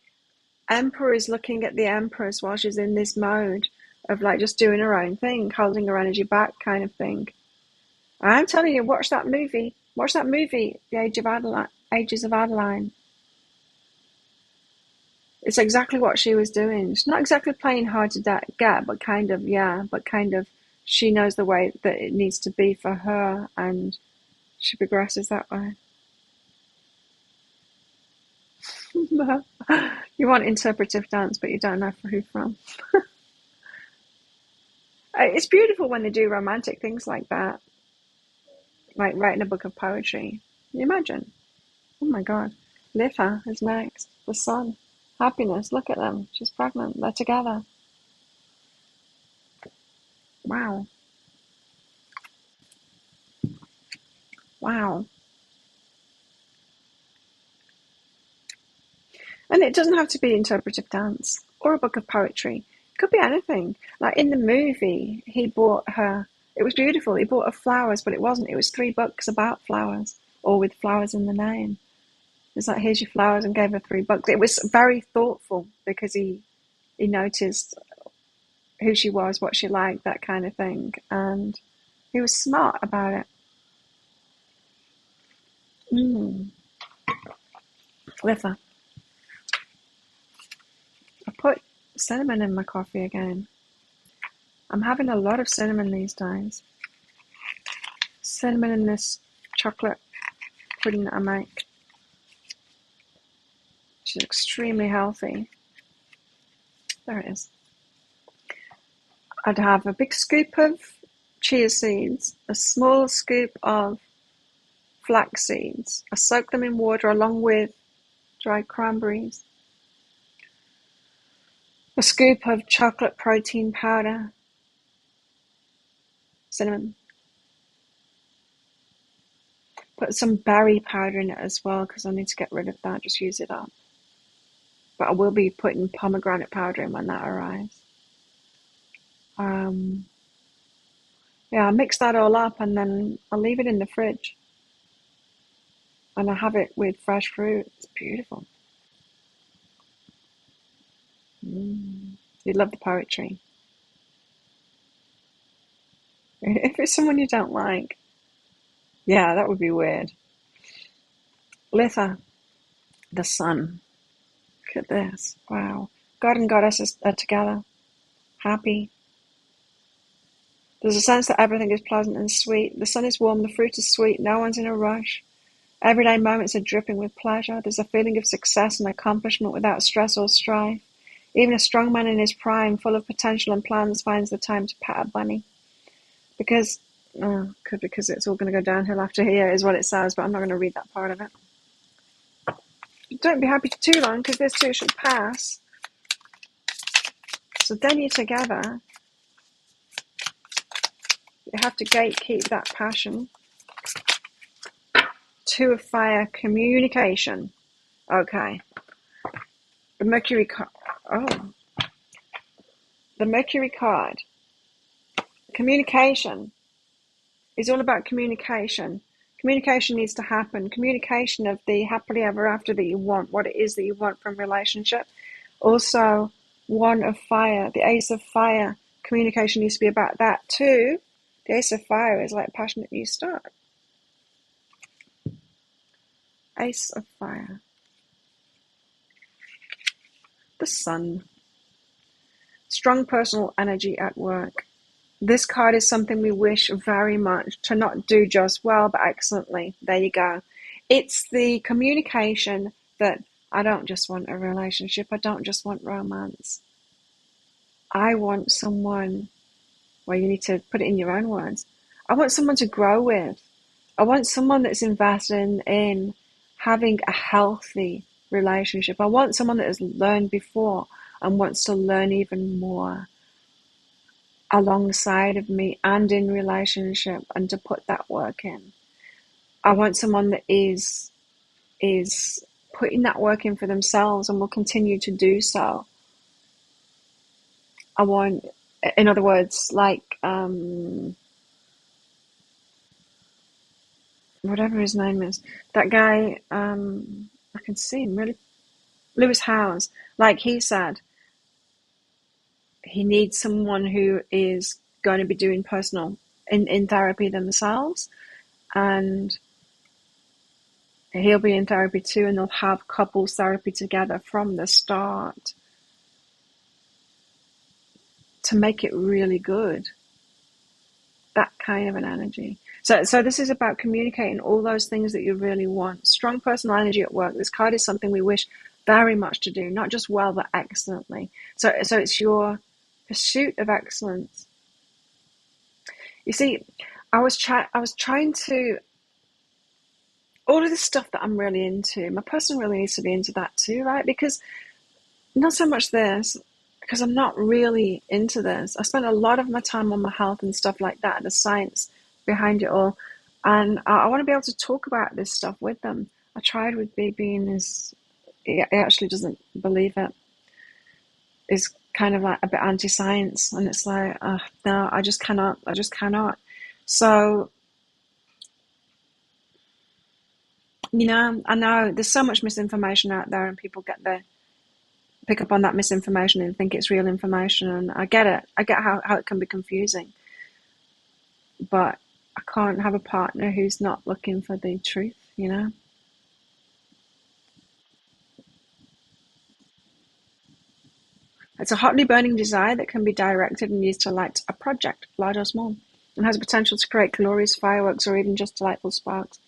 Emperor is looking at the Empress while she's in this mode of like just doing her own thing, holding her energy back kind of thing. I'm telling you, watch that movie. Watch that movie, The Ages of Adeline. It's exactly what she was doing. She's not exactly playing hard to get, but kind of, yeah, but kind of she knows the way that it needs to be for her, and she progresses that way. You want interpretive dance, but you don't know for who from. It's beautiful when they do romantic things like that, like writing a book of poetry. Can you imagine? Oh my God. Litha is next. The sun. Happiness. Look at them. She's pregnant. They're together. Wow. Wow. And it doesn't have to be interpretive dance or a book of poetry. It could be anything. Like in the movie, he bought her, it was beautiful. He bought her flowers, but it wasn't. It was 3 books about flowers, or with flowers in the name. It's like, here's your flowers, and gave her 3 books. It was very thoughtful, because he noticed who she was, what she liked, that kind of thing. And he was smart about it. Litha. I put cinnamon in my coffee again. I'm having a lot of cinnamon these days. Cinnamon in this chocolate pudding that I make, which is extremely healthy. There it is. I'd have a big scoop of chia seeds, a small scoop of flax seeds. I soak them in water along with dried cranberries. A scoop of chocolate protein powder, cinnamon. Put some berry powder in it as well, because I need to get rid of that, just use it up. But I will be putting pomegranate powder in when that arrives. Yeah, I mix that all up, and then I'll leave it in the fridge. And I have it with fresh fruit. It's beautiful. You love the poetry. If it's someone you don't like, yeah, that would be weird. Litha, the sun. Look at this. Wow. God and Goddess are together. Happy. There's a sense that everything is pleasant and sweet. The sun is warm, the fruit is sweet, no one's in a rush. Everyday moments are dripping with pleasure. There's a feeling of success and accomplishment without stress or strife. Even a strong man in his prime, full of potential and plans, finds the time to pat a bunny. Because it's all going to go downhill after here is what it says, but I'm not going to read that part of it. Don't be happy for too long, because this too shall pass. So then you're together. You have to gatekeep that passion. 2 of fire, communication. Okay. The Mercury card. Oh. The Mercury card. Communication is all about communication. Communication needs to happen. Communication of the happily ever after that you want, what it is that you want from relationship. Also, 1 of fire, the Ace of Fire. Communication needs to be about that too. The Ace of Fire is like a passionate new start. Ace of Fire. The Sun. Strong personal energy at work. This card is something we wish very much to not do just well, but excellently. There you go. It's the communication that I don't just want a relationship. I don't just want romance. I want someone, well, you need to put it in your own words. I want someone to grow with. I want someone that's invested in having a healthy relationship. I want someone that has learned before and wants to learn even more alongside of me and in relationship, and to put that work in. I want someone that is putting that work in for themselves and will continue to do so. I want, in other words, like whatever his name is, that guy, I can see him really, Lewis Howes, like he said, he needs someone who is going to be doing personal in therapy themselves, and he'll be in therapy too, and they'll have couples therapy together from the start to make it really good. That kind of an energy. So this is about communicating all those things that you really want. Strong personal energy at work. This card is something we wish very much to do, not just well, but excellently. So it's your pursuit of excellence. You see, I was trying to, all of this stuff that I'm really into, my person really needs to be into that too, right? Because not so much this, because I'm not really into this. I spent a lot of my time on my health and stuff like that, the science behind it all. And I want to be able to talk about this stuff with them. I tried with BB, and he actually doesn't believe it. It's kind of like a bit anti-science, and it's like, no, I just cannot. So, I know there's so much misinformation out there, and people pick up on that misinformation and think it's real information, and I get it. I get how it can be confusing. But I can't have a partner who's not looking for the truth, It's a hotly burning desire that can be directed and used to light a project, large or small, and has the potential to create glorious fireworks or even just delightful sparks.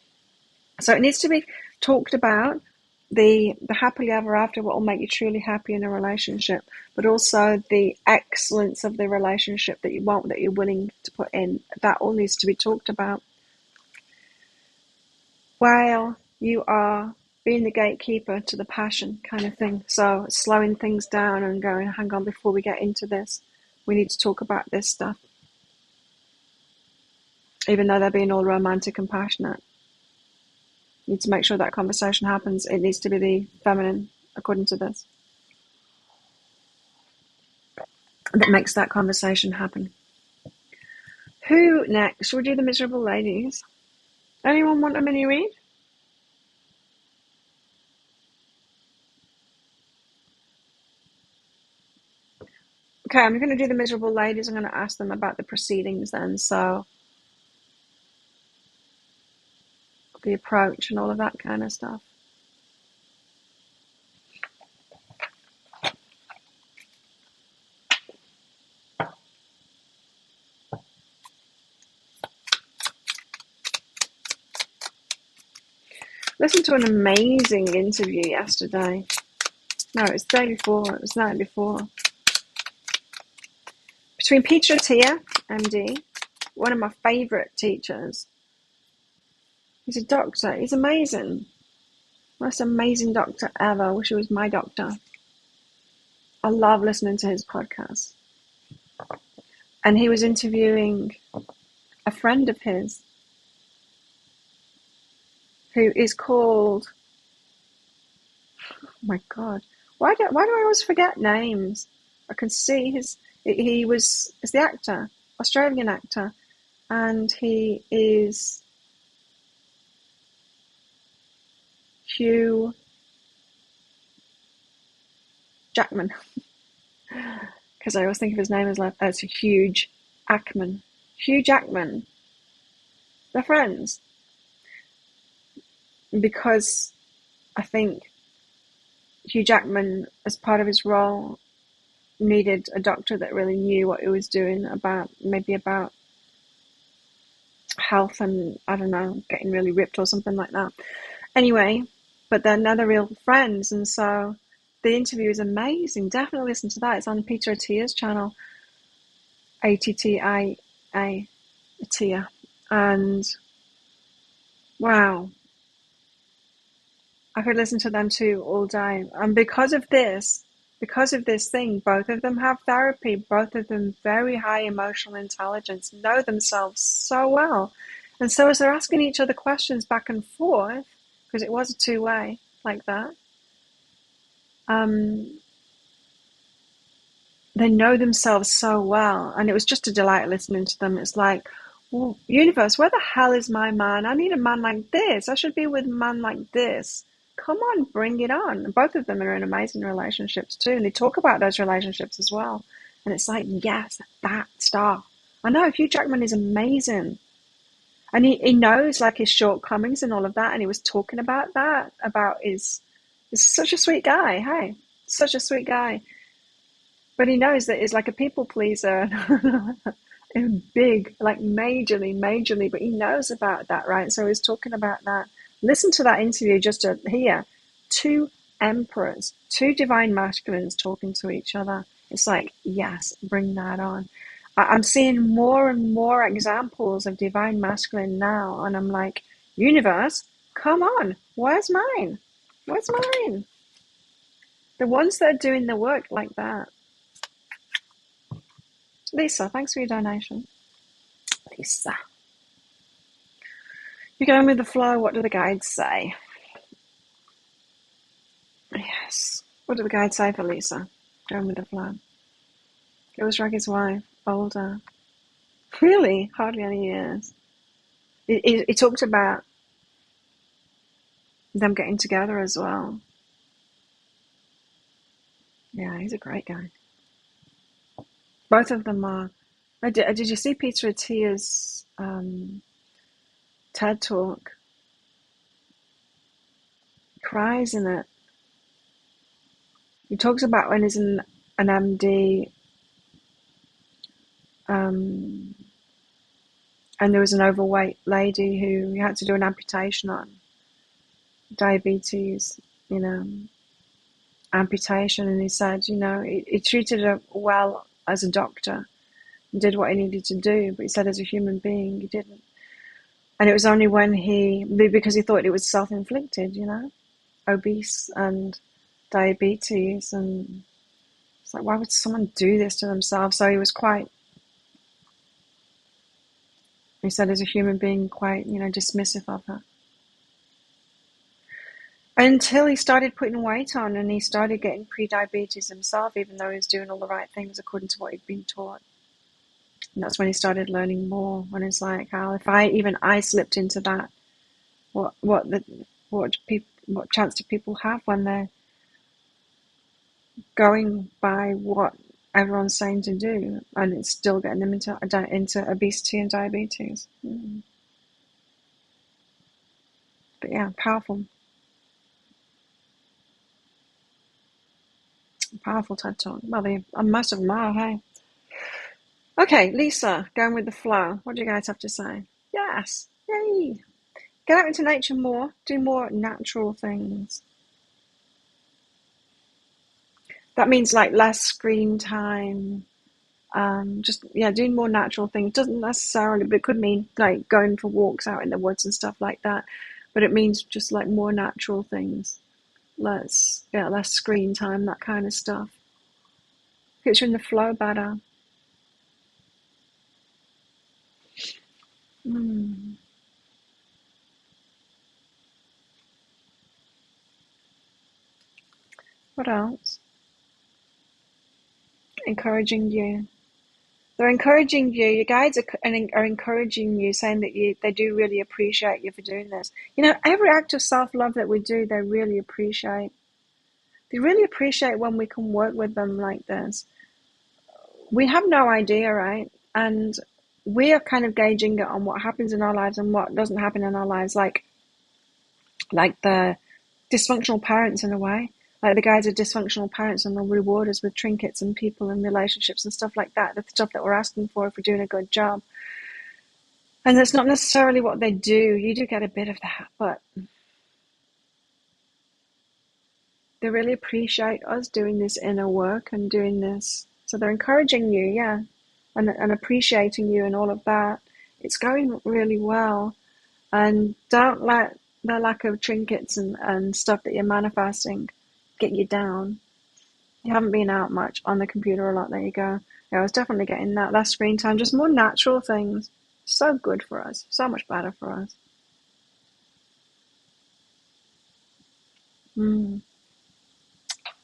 So it needs to be talked about, the happily ever after, what will make you truly happy in a relationship, but also the excellence of the relationship that you want, that you're willing to put in. That all needs to be talked about while you are being the gatekeeper to the passion kind of thing. So slowing things down and going, hang on, before we get into this, we need to talk about this stuff. Even though they're being all romantic and passionate, you need to make sure that conversation happens. It needs to be the feminine, according to this, that makes that conversation happen. Who next? Shall we do the miserable ladies? Anyone want a mini read? Okay, I'm going to do the miserable ladies. I'm going to ask them about the proceedings then. So the approach and all of that kind of stuff. Listened to an amazing interview yesterday. No, it was the day before. It was the night before. Between Peter Attia, MD, one of my favourite teachers. He's a doctor. He's amazing. Most amazing doctor ever. I wish he was my doctor. I love listening to his podcast. And he was interviewing a friend of his who is called, oh my God, why do I always forget names? I can see is the actor, Australian actor, and he is Hugh Jackman, because I always think of his name as Huge Ackman. Hugh Jackman. They're friends. Because I think Hugh Jackman, as part of his role, needed a doctor that really knew what he was doing about health and, I don't know, getting really ripped or something like that. Anyway, but now they're real friends, and so the interview is amazing. Definitely listen to that. It's on Peter Attia's channel, Attia, Attia, and wow, I could listen to them too all day. And because of this thing, both of them have therapy, both of them very high emotional intelligence, know themselves so well. And so as they're asking each other questions back and forth, because it was a two-way like that, they know themselves so well. And it was just a delight listening to them. It's like, well, universe, where the hell is my man? I need a man like this. I should be with a man like this. Come on, bring it on. Both of them are in amazing relationships too, and they talk about those relationships as well. And it's like, yes, that star. I know Hugh Jackman is amazing, and he knows like his shortcomings and all of that. And he was talking about that, about he's such a sweet guy. Hey, such a sweet guy, but he knows that he's like a people pleaser, big, like majorly. But he knows about that, right? So he's talking about that. Listen to that interview just to hear two emperors, two divine masculines talking to each other. It's like, yes, bring that on. I'm seeing more and more examples of divine masculine now, and I'm like, universe, come on, where's mine? Where's mine? The ones that are doing the work like that. Lisa, thanks for your donation. Lisa. You're going with the flow. What do the guides say? Yes. What do the guides say for Lisa? Going with the flow. It was Raggy's wife, older. Really? Hardly any years. He talked about them getting together as well. Yeah, he's a great guy. Both of them are. Did you see Peter Attia's TED Talk? He cries in it. He talks about when he's an MD, and there was an overweight lady who he had to do an amputation on. Diabetes, amputation, and he said, he treated her well as a doctor and did what he needed to do, but he said as a human being he didn't. And it was only because he thought it was self-inflicted, obese and diabetes, and it's like, why would someone do this to themselves? So he said as a human being, quite, dismissive of her. Until he started putting weight on and he started getting pre-diabetes himself, even though he was doing all the right things according to what he'd been taught. And that's when he started learning more. When it's like, how if I slipped into that, what chance do people have when they're going by what everyone's saying to do, and it's still getting them into obesity and diabetes? But yeah, powerful TED Talk. Well, most of them are, hey. Okay, Lisa, going with the flow. What do you guys have to say? Yes, yay. get out into nature more, do more natural things. That means like less screen time, just doing more natural things. Doesn't necessarily, but it could mean like going for walks out in the woods and stuff like that. But it means just like more natural things, less screen time, that kind of stuff. Gets you in the flow better. What else? Encouraging you. They're encouraging you. Your guides are encouraging you, saying that they do really appreciate you for doing this. You know, every act of self-love that we do, they really appreciate. They really appreciate when we can work with them like this. We have no idea, right? And we are kind of gauging it on what happens in our lives and what doesn't happen in our lives, like the dysfunctional parents in a way. Like the guides are dysfunctional parents and they'll reward us with trinkets and people and relationships and stuff like that. The stuff that we're asking for if we're doing a good job. And that's not necessarily what they do. You do get a bit of that, but they really appreciate us doing this inner work and doing this. So they're encouraging you, yeah, and appreciating you and all of that. It's going really well. And don't let the lack of trinkets and stuff that you're manifesting get you down. You haven't been out much on the computer a lot. There you go. Yeah, I was definitely getting that. Less screen time, just more natural things. So good for us. So much better for us.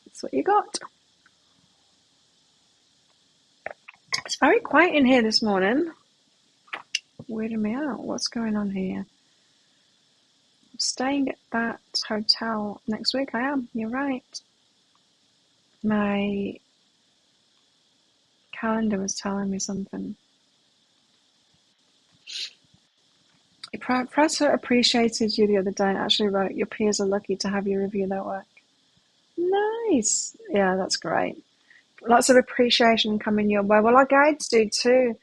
That's what you got. It's very quiet in here this morning. Weirding me out. What's going on here? I'm staying at that hotel next week. I am. You're right. My calendar was telling me something. Professor appreciated you the other day and actually wrote, your peers are lucky to have you review their work. Nice. Yeah, that's great. Lots of appreciation coming your way. Well, our guides do too.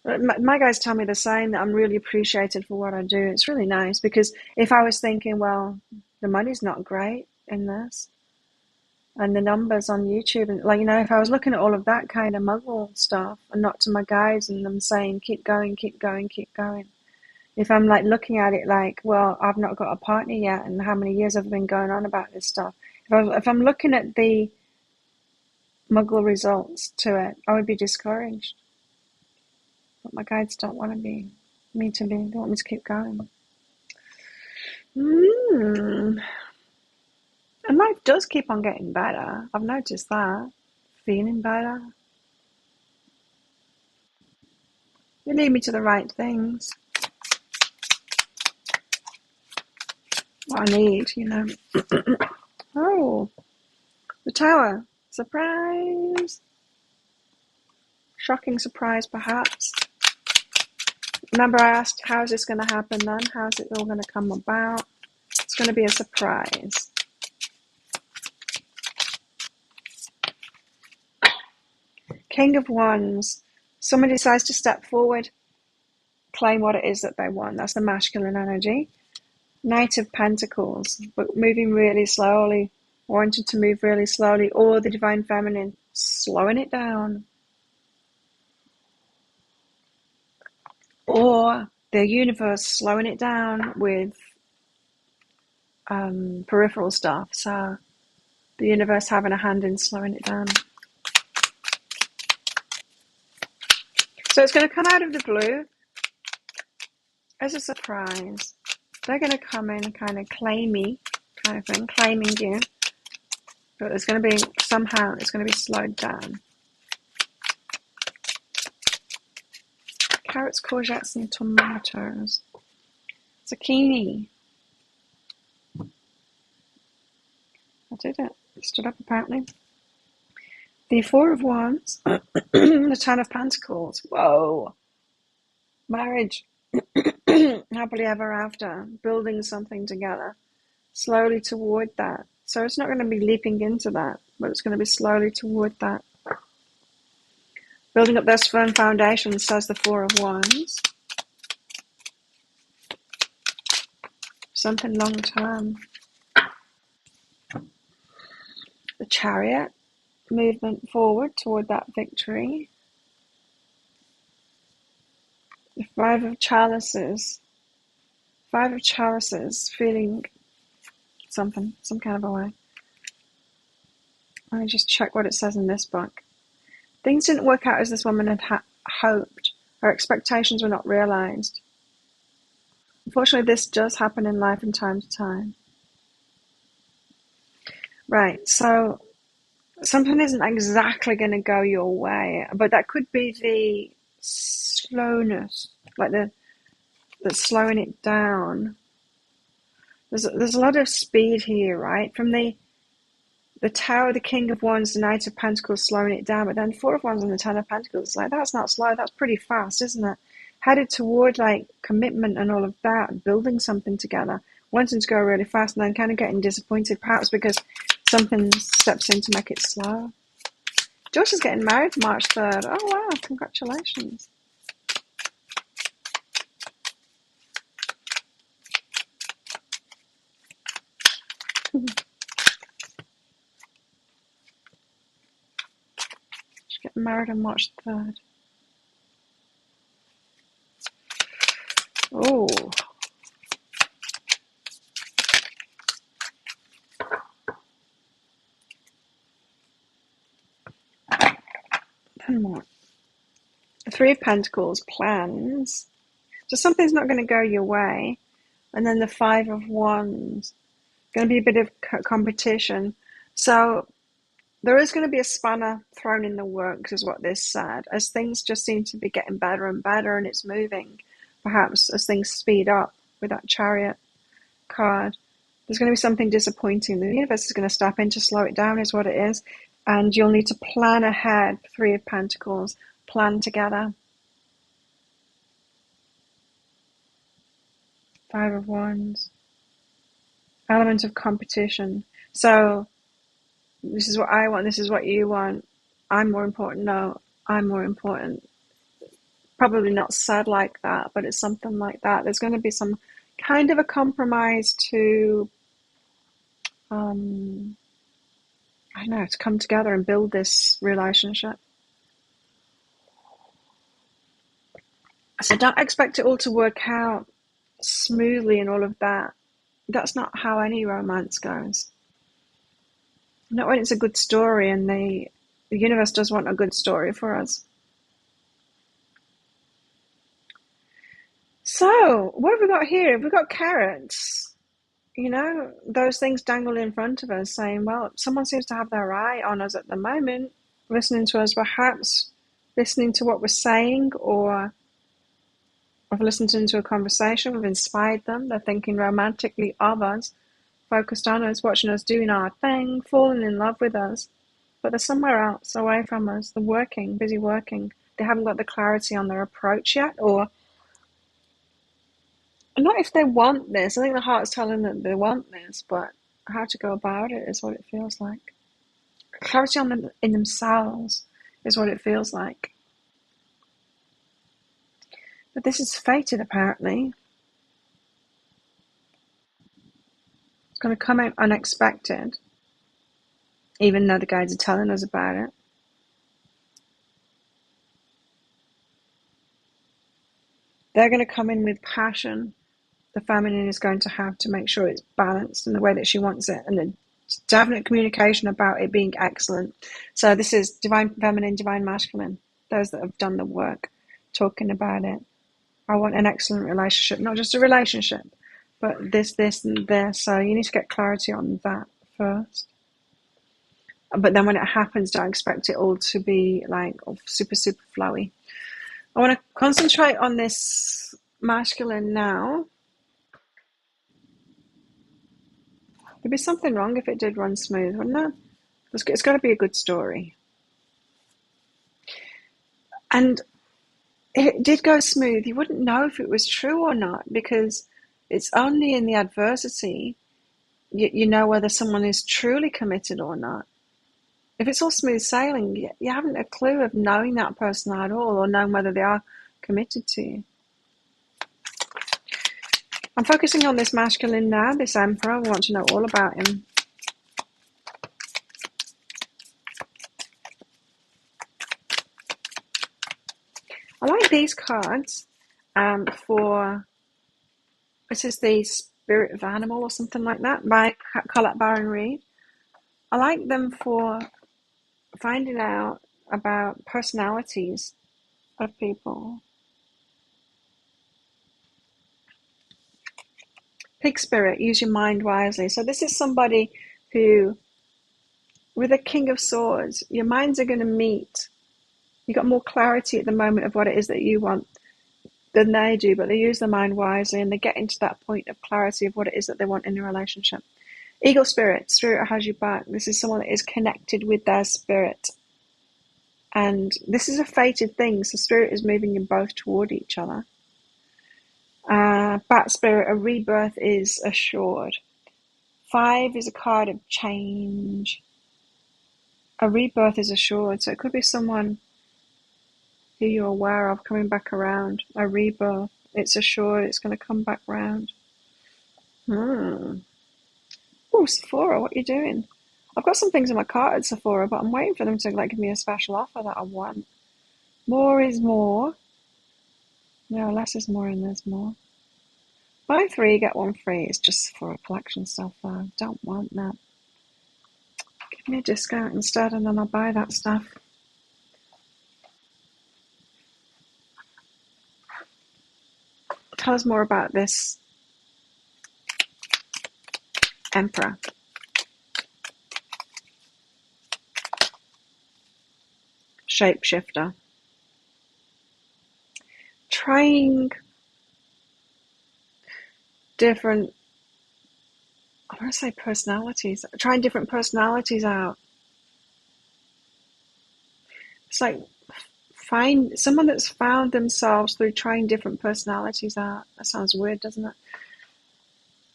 My guides tell me the same, that I'm really appreciated for what I do. It's really nice because if I was thinking, well, the money's not great in this and the numbers on YouTube, and like, you know, if I was looking at all of that kind of muggle stuff and not to my guides and them saying, keep going, keep going, keep going. If I'm like looking at it like, well, I've not got a partner yet and how many years I've been going on about this stuff. If I'm looking at the muggle results to it, I would be discouraged. But my guides don't want me to be. They want me to keep going. And life does keep on getting better. I've noticed that. Feeling better. They lead me to the right things. What I need, you know. Oh, the tower. Surprise. Shocking surprise, perhaps. Remember, I asked, how's this going to happen then? How's it all going to come about? It's going to be a surprise. King of Wands. Someone decides to step forward, claim what it is that they want. That's the masculine energy. Knight of Pentacles, but moving really slowly, wanting to move really slowly, or the Divine Feminine, slowing it down. Or the universe slowing it down with peripheral stuff. So the universe having a hand in slowing it down. So it's going to come out of the blue as a surprise. They're going to come in kind of claiming you. But it's going to be, somehow, it's going to be slowed down. Carrots, courgettes, and tomatoes. Zucchini. I did it. It stood up, apparently. The Four of Wands. The Ten of Pentacles. Whoa. Marriage. Happily ever after. Building something together. Slowly toward that. So it's not going to be leaping into that, but it's going to be slowly toward that. Building up those firm foundations, says the Four of Wands. something long term. The Chariot, movement forward toward that victory. The Five of Chalices. Five of Chalices, feeling something, some kind of a way. Let me just check what it says in this book. Things didn't work out as this woman had hoped. Her expectations were not realized. Unfortunately, this does happen in life from time to time. Right, so something isn't exactly going to go your way, but that could be the slowness, like the slowing it down. There's a lot of speed here, right? From the Tower, the King of Wands, the Knight of Pentacles, slowing it down, but then Four of Wands and the Ten of Pentacles, like that's not slow, that's pretty fast, isn't it? Headed toward like commitment and all of that, building something together, wanting to go really fast, and then kind of getting disappointed, perhaps because something steps in to make it slow. Josh is getting married March 3rd. Oh wow, congratulations. She's getting married on March 3rd. Oh. Then what? The Three of Pentacles, plans. So something's not going to go your way. And then the Five of Wands. Going to be a bit of competition. So there is going to be a spanner thrown in the works, is what this said, as things just seem to be getting better and better, and it's moving. Perhaps as things speed up with that Chariot card, there's going to be something disappointing. The universe is going to step in to slow it down, is what it is. And you'll need to plan ahead. Three of Pentacles, plan together. Five of Wands. Element of competition. So this is what I want, this is what you want. I'm more important. No, I'm more important. Probably not said like that, but it's something like that. There's going to be some kind of a compromise to, I don't know, to come together and build this relationship. So don't expect it all to work out smoothly and all of that. That's not how any romance goes. Not when it's a good story, and the universe does want a good story for us. So, what have we got here? We've got carrots. You know, those things dangled in front of us saying, well, someone seems to have their eye on us at the moment, listening to us, perhaps listening to what we're saying, or I've listened into a conversation, we've inspired them, they're thinking romantically of us, focused on us, watching us doing our thing, falling in love with us, but they're somewhere else, away from us, they're working, busy working. They haven't got the clarity on their approach yet, or not if they want this. I think the heart's telling them they want this, but how to go about it is what it feels like. Clarity on them in themselves is what it feels like. But this is fated, apparently. It's going to come out unexpected, even though the guides are telling us about it. They're going to come in with passion. The feminine is going to have to make sure it's balanced in the way that she wants it, and a definite communication about it being excellent. So this is divine feminine, divine masculine. Those that have done the work, talking about it. I want an excellent relationship, not just a relationship, but this, and this. So you need to get clarity on that first. But then when it happens, don't expect it all to be like super, super flowy. I want to concentrate on this masculine now. There'd be something wrong if it did run smooth, wouldn't it? It's got to be a good story. And if it did go smooth, you wouldn't know if it was true or not, because it's only in the adversity you know whether someone is truly committed or not. If it's all smooth sailing, you haven't a clue of knowing that person at all, or knowing whether they are committed to you. I'm focusing on this masculine now, this emperor. I want to know all about him. I like these cards for, this is the Spirit of Animal or something like that by Colette Baron Reid. I like them for finding out about personalities of people. Pig Spirit, use your mind wisely. So this is somebody who, with a King of Swords, your minds are going to meet. You've got more clarity at the moment of what it is that you want than they do, but they use their mind wisely and they get into that point of clarity of what it is that they want in a relationship. Eagle Spirit, Spirit has your back. This is someone that is connected with their spirit. And this is a fated thing, so Spirit is moving you both toward each other. Bat Spirit, a rebirth is assured. 5 is a card of change. A rebirth is assured, so it could be someone who you're aware of coming back around. A rebirth, it's assured, it's going to come back round. Oh, Sephora, what are you doing? I've got some things in my cart at Sephora, but I'm waiting for them to give me a special offer that I want. More is more. No, less is more and there's more. Buy 3, get 1 free. It's just Sephora collection stuff, though. Don't want that. Give me a discount instead, and then I'll buy that stuff. Tell us more about this Emperor. Shapeshifter. Trying different, I want to say personalities. Trying different personalities out. It's like find someone that's found themselves through trying different personalities out. That sounds weird, doesn't it?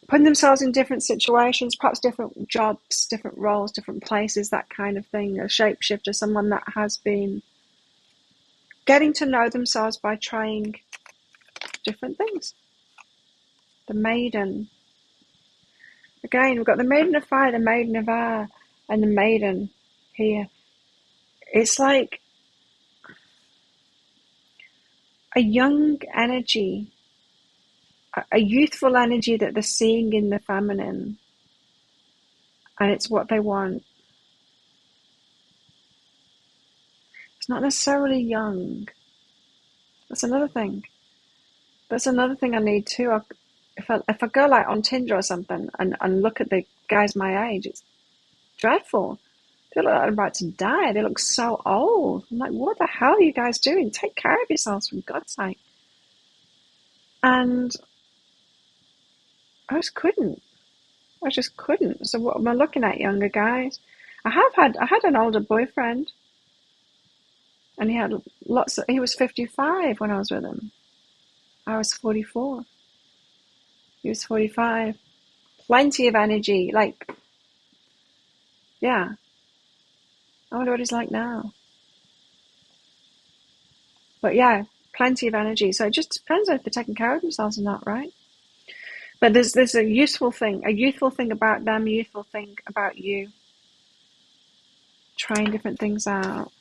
Putting themselves in different situations, perhaps different jobs, different roles, different places, that kind of thing. A shapeshifter, someone that has been getting to know themselves by trying different things. The Maiden. Again, we've got the Maiden of Fire, the Maiden of Air, and the Maiden here. It's like a young energy, a youthful energy that they're seeing in the feminine, and it's what they want. It's not necessarily young. That's another thing. That's another thing I need too. If I go like on Tinder or something and look at the guys my age, it's dreadful. They look like they're about to die. They look so old. I'm like, what the hell are you guys doing? Take care of yourselves, for God's sake. And I just couldn't. I just couldn't. So what am I looking at, younger guys? I had an older boyfriend, and he had he was 55 when I was with him. I was 44. He was 45. Plenty of energy. Like, yeah. I wonder what he's like now. But yeah, plenty of energy. So it just depends if they're taking care of themselves or not, right? But there's a youthful thing about them, a youthful thing about you. Trying different things out.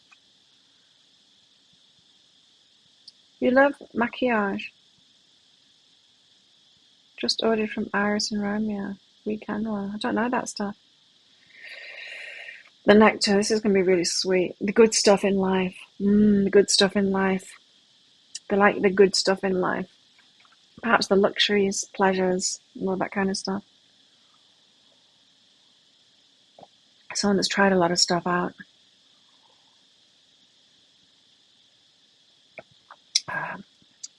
You love maquillage. Just ordered from Iris and Romeo. Weekend one. I don't know that stuff. The nectar. This is going to be really sweet. The good stuff in life. The good stuff in life. They like the good stuff in life. Perhaps the luxuries, pleasures, and all that kind of stuff. Someone that's tried a lot of stuff out.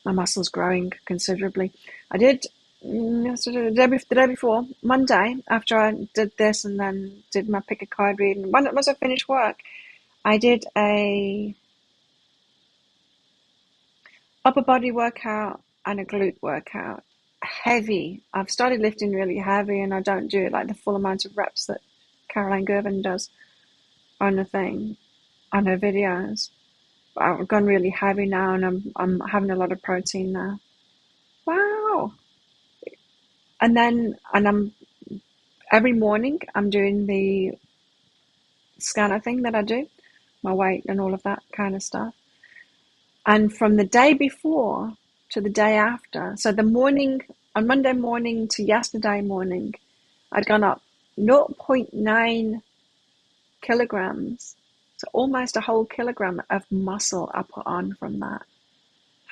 My muscles growing considerably. I did the day before, Monday, after I did this and then did my pick a card reading. Once I finished work, I did a upper body workout and a glute workout. Heavy. I've started lifting really heavy, and I don't do it like the full amount of reps that Caroline Gervin does on the thing, on her videos. But I've gone really heavy now, and I'm having a lot of protein now. Wow. And I'm every morning I'm doing the scanner thing that I do, my weight and all of that kind of stuff. And from the day before to the day after, so the morning, on Monday morning to yesterday morning, I'd gone up 0.9 kilograms. So almost a whole kilogram of muscle I put on from that.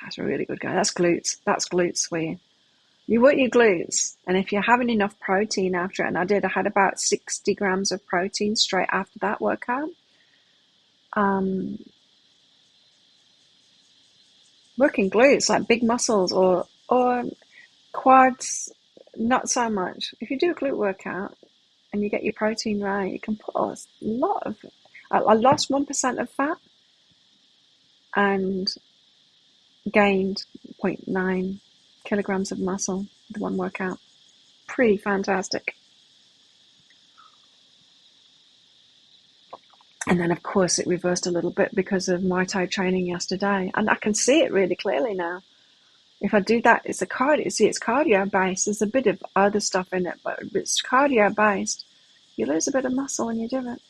That's a really good go. That's glutes. That's glutes for you. You work your glutes, and if you're having enough protein after it, and I had about 60 grams of protein straight after that workout. Working glutes, like big muscles or quads, not so much. If you do a glute workout and you get your protein right, you can put a lot of. I lost 1% of fat and gained 0.9 kilograms of muscle with one workout. Pretty fantastic. And then, of course, it reversed a little bit because of Muay Thai training yesterday. And I can see it really clearly now. If I do that, it's cardio based. There's a bit of other stuff in it, but it's cardio based. You lose a bit of muscle when you do it.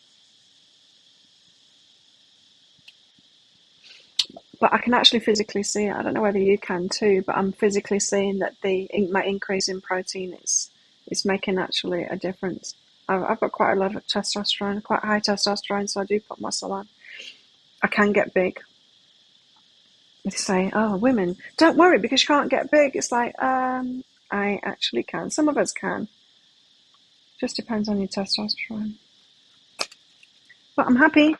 But I can actually physically see it. I don't know whether you can too, but I'm physically seeing that my increase in protein is making actually a difference. I've got quite a lot of testosterone, quite high testosterone, so I do put muscle on. I can get big. They say, oh, women, don't worry because you can't get big. It's like, I actually can. Some of us can. Just depends on your testosterone. But I'm happy.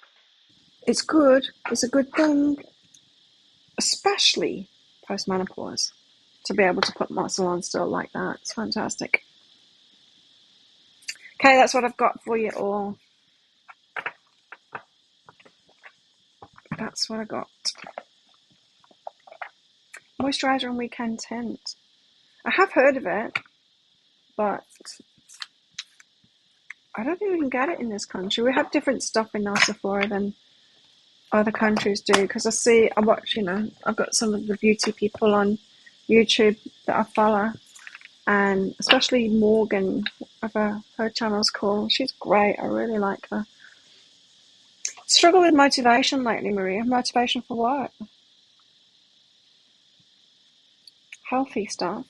It's good. It's a good thing, especially post-menopause, to be able to put muscle on still like that. It's fantastic. Okay, that's what I've got for you all. That's what I got. Moisturiser and weekend tint. I have heard of it, but I don't think we can get it in this country. We have different stuff in our Sephora than other countries do, because I watch, I've got some of the beauty people on YouTube that I follow, and especially Morgan, whatever her channel's called. She's great. I really like her. Struggle with motivation lately, Maria. Motivation for what? Healthy stuff.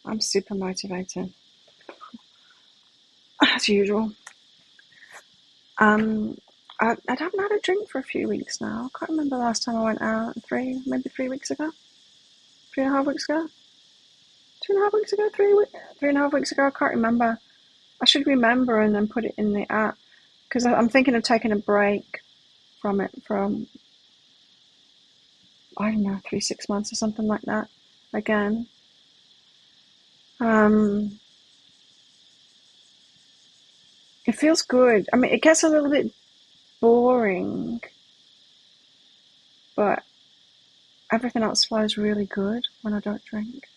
I'm super motivated, as usual. I haven't had a drink for a few weeks now. I can't remember the last time I went out. Maybe 3 weeks ago? 3.5 weeks ago? 2.5 weeks ago? 3.5 weeks ago? I can't remember. I should remember and then put it in the app, because I'm thinking of taking a break from it from, I don't know, 6 months or something like that again. It feels good. I mean, it gets a little bit boring, but everything else flows really good when I don't drink.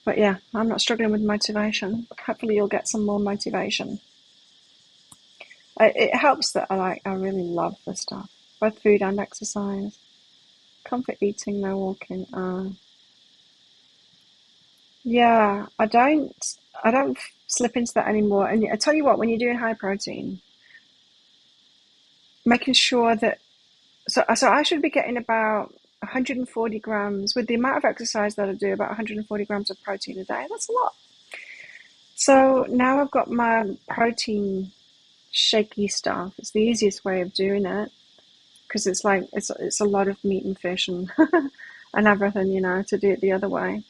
But yeah, I'm not struggling with motivation. Hopefully you'll get some more motivation. It helps that I really love the stuff, both food and exercise. Comfort eating, no walking. Yeah, I don't slip into that anymore. And I tell you what, when you're doing high protein, making sure that so I should be getting about 140 grams with the amount of exercise that I do, about 140 grams of protein a day. That's a lot. So now I've got my protein shaky stuff. It's the easiest way of doing it, because it's like it's a lot of meat and fish and and everything, to do it the other way.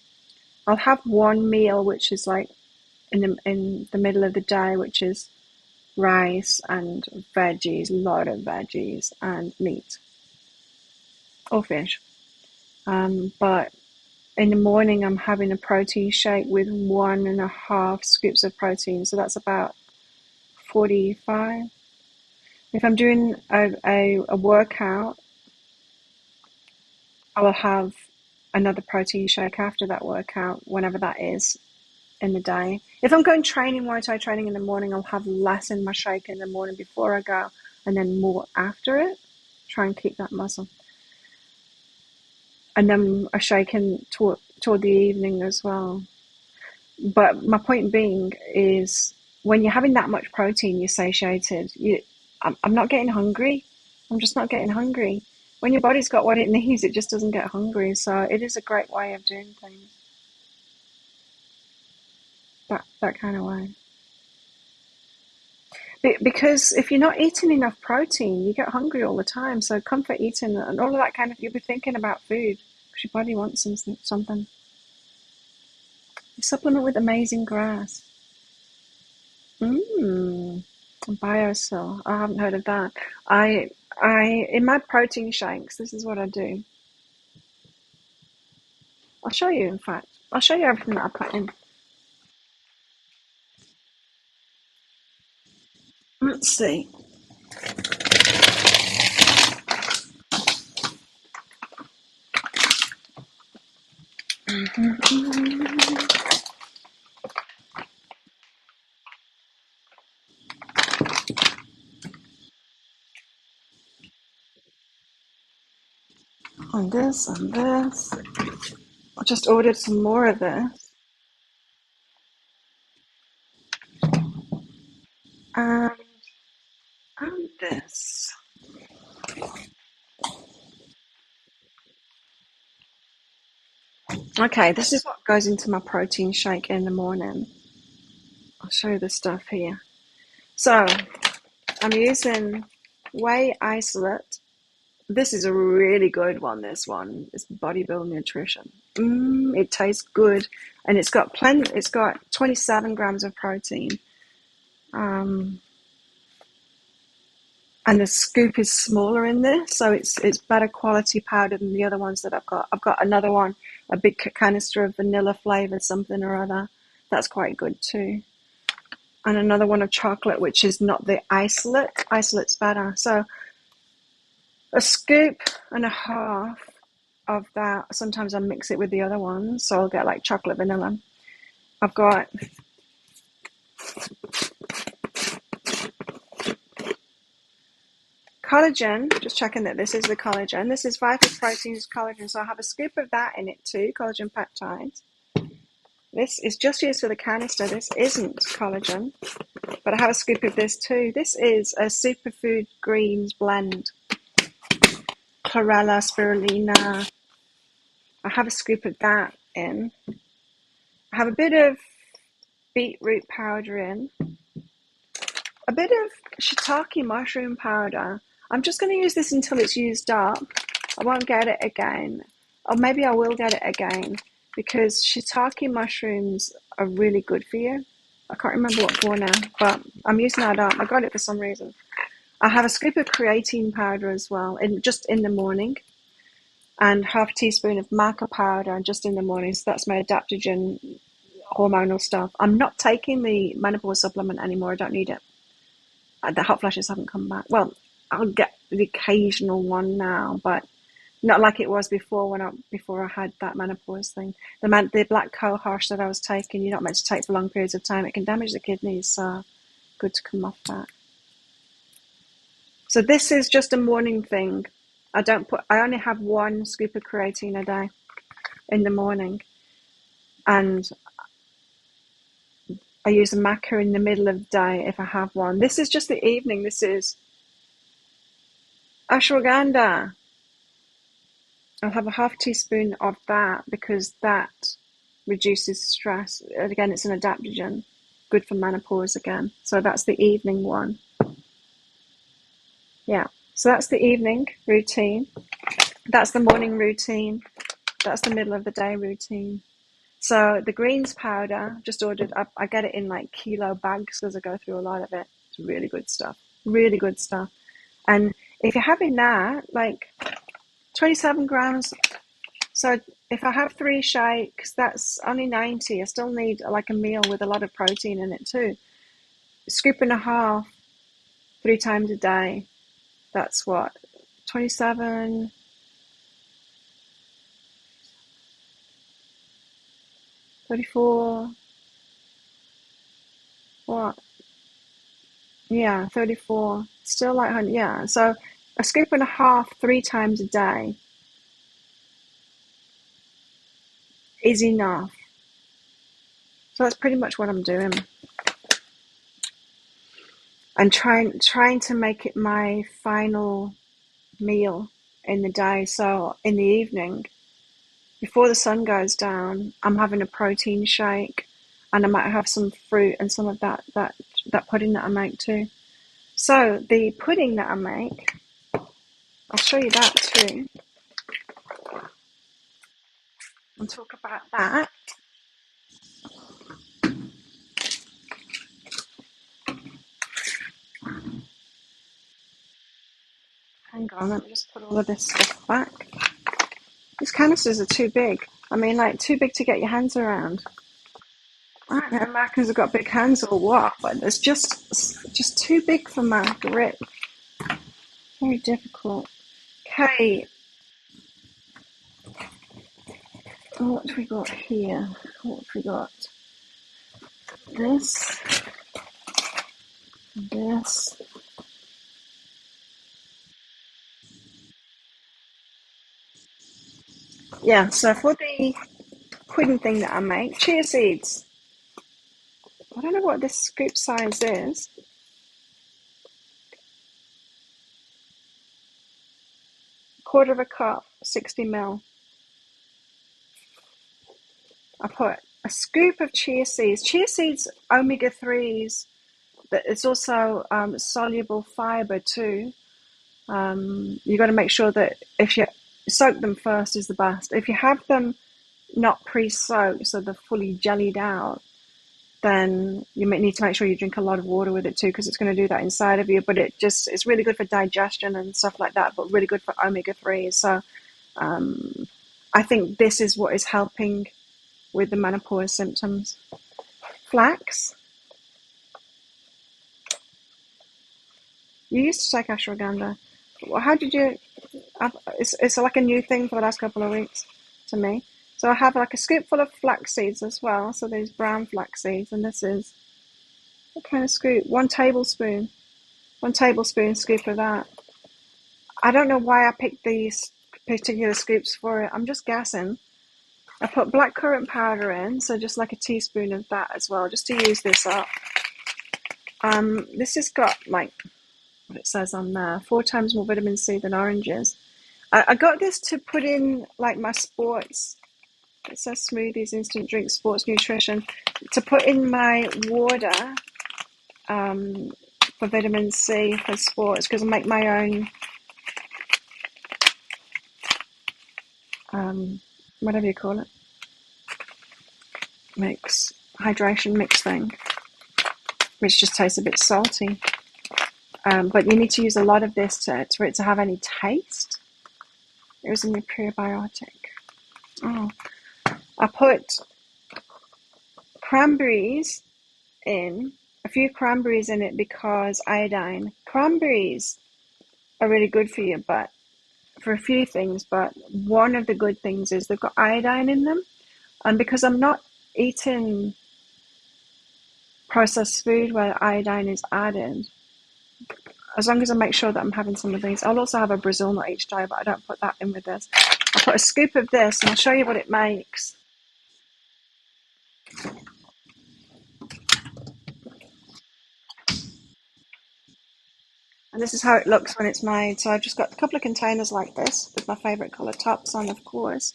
I'll have one meal which is like in the middle of the day, which is rice and veggies, a lot of veggies and meat or fish. But in the morning, I'm having a protein shake with 1.5 scoops of protein, so that's about 45. If I'm doing a workout, I will have another protein shake after that workout, whenever that is in the day. If I'm going training, Muay Thai training in the morning, I'll have less in my shake in the morning before I go, and then more after it. try and keep that muscle. And then a shake in toward the evening as well. But my point being is when you're having that much protein, you're satiated. I'm not getting hungry. I'm just not getting hungry. When your body's got what it needs, it just doesn't get hungry. So it is a great way of doing things. That kind of way. Because if you're not eating enough protein, you get hungry all the time. So comfort eating and all of that kind of, you'll be thinking about food because your body wants something. You supplement with amazing grass. Mmm. Biosil. I haven't heard of that. In my protein shakes, this is what I do. I'll show you, in fact. I'll show you everything that I put in. Let's see. And this and this. I just ordered some more of this. And, and this. Okay, this is what goes into my protein shake in the morning. I'll show you the stuff here. So, I'm using whey isolate. This is a really good one, this one. It's bodybuilding nutrition. It tastes good. And it's got 27 grams of protein. And the scoop is smaller in this, so it's better quality powder than the other ones that I've got. I've got another one, a big canister of vanilla flavored something or other. That's quite good too. And another one of chocolate, which is not the isolate. Isolate's better. So a scoop and a half of that. Sometimes I mix it with the other ones, so I'll get like chocolate vanilla. I've got collagen, just checking that this is the collagen. This is Vital Proteins collagen, so I have a scoop of that in it too, collagen peptides. This is just used for the canister. This isn't collagen, but I have a scoop of this too. This is a superfood greens blend. Chlorella, spirulina. I have a scoop of that in. I have a bit of beetroot powder in. A bit of shiitake mushroom powder. I'm just going to use this until it's used up. I won't get it again. Or maybe I will get it again because shiitake mushrooms are really good for you. I can't remember what for now, but I'm using that up. I got it for some reason. I have a scoop of creatine powder as well, just in the morning, and half a teaspoon of maca powder just in the morning. So that's my adaptogen hormonal stuff. I'm not taking the menopause supplement anymore. I don't need it. The hot flashes haven't come back. Well, I'll get the occasional one now, but not like it was before before I had that menopause thing. The black cohosh that I was taking, you're not meant to take for long periods of time. It can damage the kidneys, so good to come off that. So this is just a morning thing. I only have one scoop of creatine a day in the morning, and I use a maca in the middle of the day if I have one. This is just the evening. This is ashwagandha. I'll have a half teaspoon of that because that reduces stress. Again, it's an adaptogen, good for menopause again. So that's the evening one. Yeah, so that's the evening routine. That's the morning routine. That's the middle of the day routine. So the greens powder, just ordered, I get it in like kilo bags because I go through a lot of it. It's really good stuff. Really good stuff. And if you're having that, like 27 grams. So if I have 3 shakes, that's only 90. I still need like a meal with a lot of protein in it too. Scoop and a half, 3 times a day. That's what? 27, 34, what? Yeah, 34. Still like, yeah. So A scoop and a half 3 times a day is enough. So that's pretty much what I'm doing. And trying to make it my final meal in the day. So in the evening, before the sun goes down, I'm having a protein shake, and I might have some fruit and some of that pudding that I make too. So the pudding that I make, I'll show you that too. I'll talk about that. Hang on, let me just put all of this stuff back. These canisters are too big. I mean, like, too big to get your hands around. I don't know, Americans have got big hands or what, but it's just too big for my grip. Very difficult. Okay, what have we got here? What have we got? This, this. Yeah, so for the pudding thing that I make, chia seeds. I don't know what this scoop size is. Quarter of a cup, 60 ml. I put a scoop of chia seeds. Chia seeds, omega 3s, but it's also soluble fiber too. You got to make sure that if you soak them first is the best. If you have them not pre-soaked, so they're fully jellied out, then you need to make sure you drink a lot of water with it too, because it's going to do that inside of you. But it's really good for digestion and stuff like that, but really good for omega 3s. So I think this is what is helping with the menopause symptoms. Flax. You used to take ashwagandha. How did you? It's like a new thing for the last couple of weeks to me. So I have like a scoopful of flax seeds as well. So there's brown flax seeds, and this is what kind of scoop? 1 tablespoon. 1 tablespoon scoop of that. I don't know why I picked these particular scoops for it. I'm just guessing. I put blackcurrant powder in, so just like a teaspoon of that as well, just to use this up. This has got like what it says on there, 4 times more vitamin C than oranges. I got this to put in like my sports. It says smoothies, instant drinks, sports nutrition. To put in my water for vitamin C for sports, because I make my own whatever you call it, hydration mix thing, which just tastes a bit salty. But you need to use a lot of this for it to have any taste. It was in the prebiotic. Oh, I put cranberries in, a few cranberries in it because iodine. Cranberries are really good for you, but for a few things, but one of the good things is they've got iodine in them. And because I'm not eating processed food where iodine is added, as long as I make sure that I'm having some of these. I'll also have a Brazil nut each day, but I don't put that in with this. I put a scoop of this, and I'll show you what it makes. And this is how it looks when it's made. So I've just got a couple of containers like this with my favourite colour tops on, of course.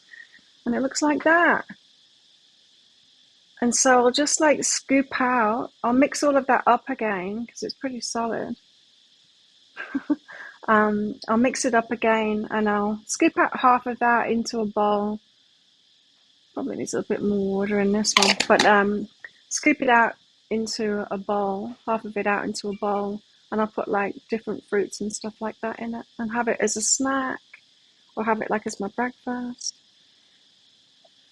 And it looks like that. And so I'll just like scoop out. I'll mix all of that up again because it's pretty solid. I'll mix it up again, and I'll scoop out half of that into a bowl. Probably needs a little bit more water in this one, but scoop it out into a bowl, half of it out into a bowl, and I'll put like different fruits and stuff like that in it, and have it as a snack, or have it like as my breakfast.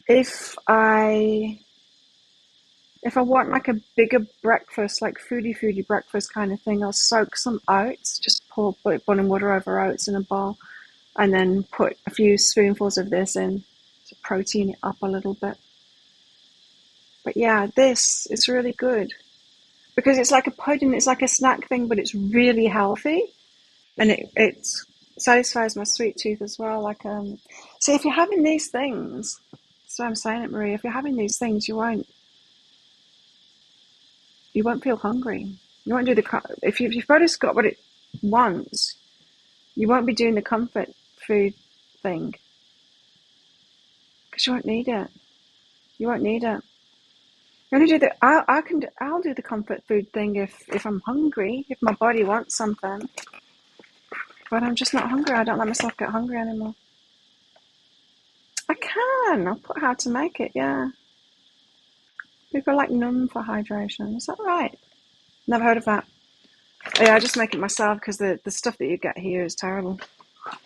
If I want like a bigger breakfast, like foodie breakfast kind of thing, I'll soak some oats, just pour boiling water over oats in a bowl, and then put a few spoonfuls of this in to protein it up a little bit. But yeah, this is really good because it's like a pudding, it's like a snack thing, but it's really healthy, and it's satisfies my sweet tooth as well. See, if you're having these things, that's what I'm saying it, Maria. If you're having these things, you won't feel hungry. You won't do if your body's got what it wants, you won't be doing the comfort food thing because you won't need it. You won't need it. You only do I'll do the comfort food thing if I'm hungry, if my body wants something. But I'm just not hungry. I don't let myself get hungry anymore. I can. I'll put how to make it. Yeah. People like numb for hydration. Is that right? Never heard of that. Yeah, I just make it myself because the stuff that you get here is terrible.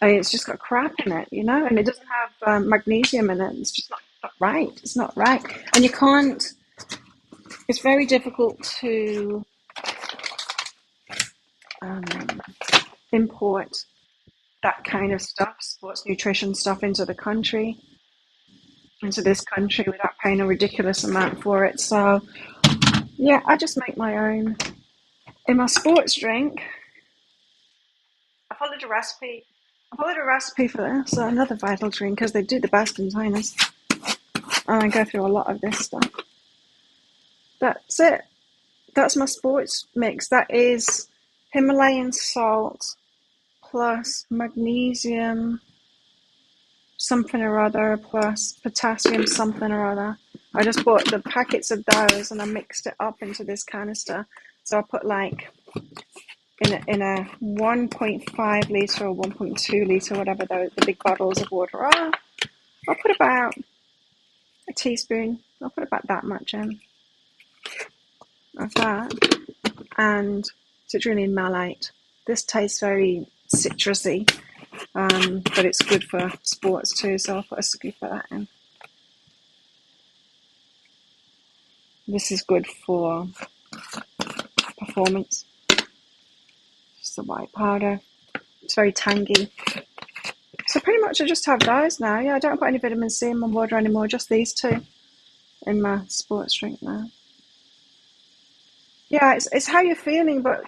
I mean, it's just got crap in it, and it doesn't have magnesium in it. It's just not right. It's not right. And you can't, it's very difficult to um, import that kind of stuff, sports nutrition stuff, into this country without paying a ridiculous amount for it. So, yeah, I just make my own. In my sports drink, I followed a recipe. I followed a recipe for this, so another vital drink, because they do the best in China. And I go through a lot of this stuff. That's it. That's my sports mix. That is Himalayan salt plus magnesium something or other plus potassium something or other. I just bought the packets of those and I mixed it up into this canister. So I put in a 1.5 litre or 1.2 litre, whatever the big bottles of water are. I'll put about a teaspoon. I'll put about that much in of that. And citrulline malate. This tastes very citrusy, but it's good for sports too, so I'll put a scoop of that in. This is good for performance. Just the white powder. It's very tangy. So pretty much I just have those now. Yeah, I don't put any vitamin C in my water anymore, just these two in my sports drink now. Yeah, it's how you're feeling, but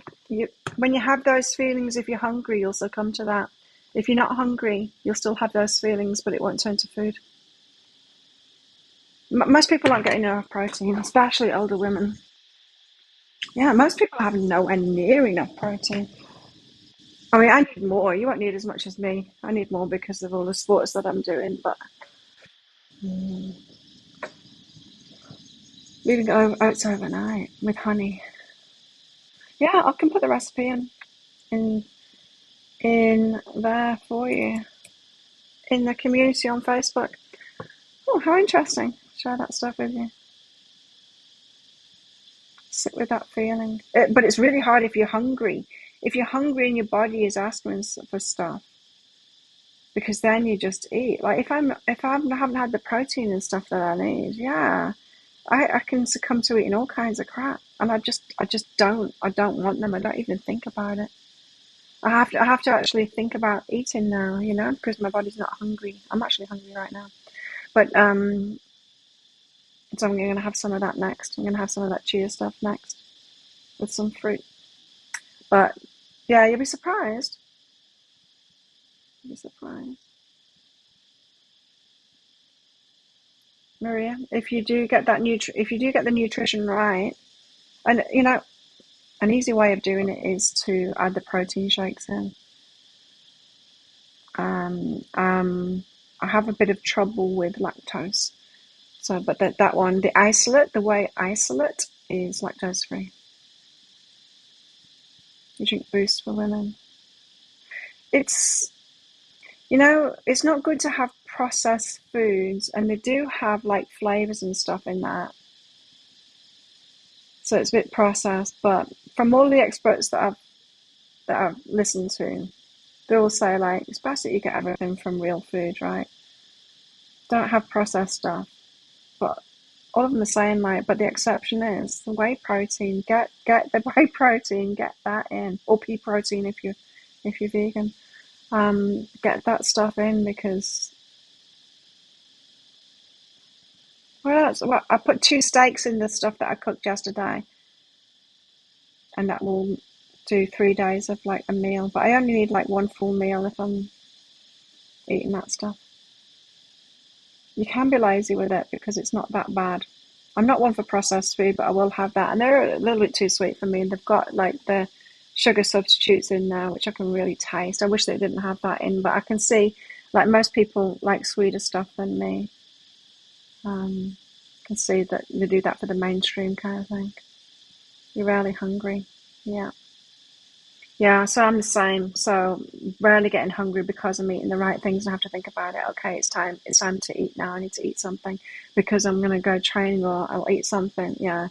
when you have those feelings, if you're hungry, you'll succumb to that. If you're not hungry, you'll still have those feelings, but it won't turn to food. Most people aren't getting enough protein, especially older women. Yeah, most people have nowhere near enough protein. I mean, I need more. You won't need as much as me. I need more because of all the sports that I'm doing, but leaving oats overnight with honey. Yeah, I can put the recipe in in there for you in the community on Facebook. Oh, how interesting. Share that stuff with you. Sit with that feeling. But it's really hard if you're hungry. If you're hungry and your body is asking for stuff, because then you just eat. Like if I haven't had the protein and stuff that I need, yeah, I can succumb to eating all kinds of crap, and I don't want them. I don't even think about it. I have to actually think about eating now, because my body's not hungry. I'm actually hungry right now, but so I'm going to have some of that next. I'm going to have some of that chia stuff next with some fruit. But yeah, you'll be surprised. You'll be surprised. Maria, if you do get if you do get the nutrition right, and an easy way of doing it is to add the protein shakes in. I have a bit of trouble with lactose, so but that one, the whey isolate is lactose free. You drink Boost for women. It's it's not good to have processed foods, and they do have like flavors and stuff in that. So it's a bit processed, but from all the experts that I've listened to, they all say like it's best that you get everything from real food, right? Don't have processed stuff. But all of them are saying like, but the exception is the whey protein. Get the whey protein, get that in, or pea protein if you're vegan. Get that stuff in because I put 2 steaks in the stuff that I cooked yesterday, and that will do 3 days of like a meal, but I only need like one full meal if I'm eating that stuff. You can be lazy with it because it's not that bad. I'm not one for processed food, but I will have that. And they're a little bit too sweet for me. And they've got like the sugar substitutes in there, which I can really taste. I wish they didn't have that in, but I can see like most people like sweeter stuff than me. I can see that they do that for the mainstream kind of thing. You're rarely hungry. Yeah. Yeah, so I'm the same. So rarely getting hungry because I'm eating the right things and I have to think about it. Okay, it's time to eat now. I need to eat something because I'm gonna go training or I'll eat something. Yeah.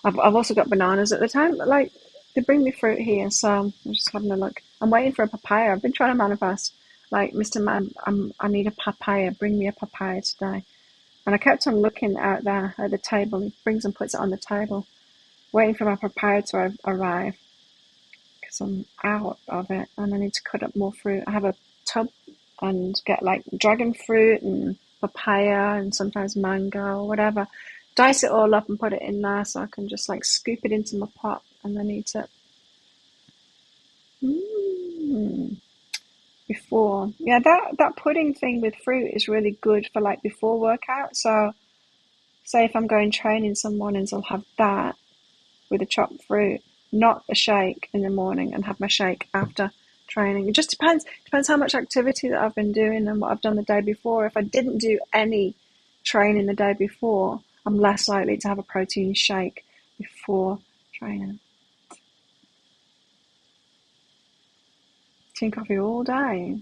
I've also got bananas at the time, but like they bring me fruit here, so I'm just having a look. I'm waiting for a papaya. I've been trying to manifest. Like, Mr. Man, I need a papaya. Bring me a papaya today. And I kept on looking out there at the table. He brings and puts it on the table, waiting for my papaya to arrive. Because I'm out of it and I need to cut up more fruit. I have a tub and get like dragon fruit and papaya and sometimes mango or whatever. Dice it all up and put it in there so I can just like scoop it into my pot and then eat it. Before. Yeah, that pudding thing with fruit is really good for like before workout. So say if I'm going training some mornings, I'll have that with a chopped fruit, not a shake in the morning, and have my shake after training. It just depends how much activity that I've been doing and what I've done the day before. If I didn't do any training the day before, I'm less likely to have a protein shake before training. Tea and coffee all day.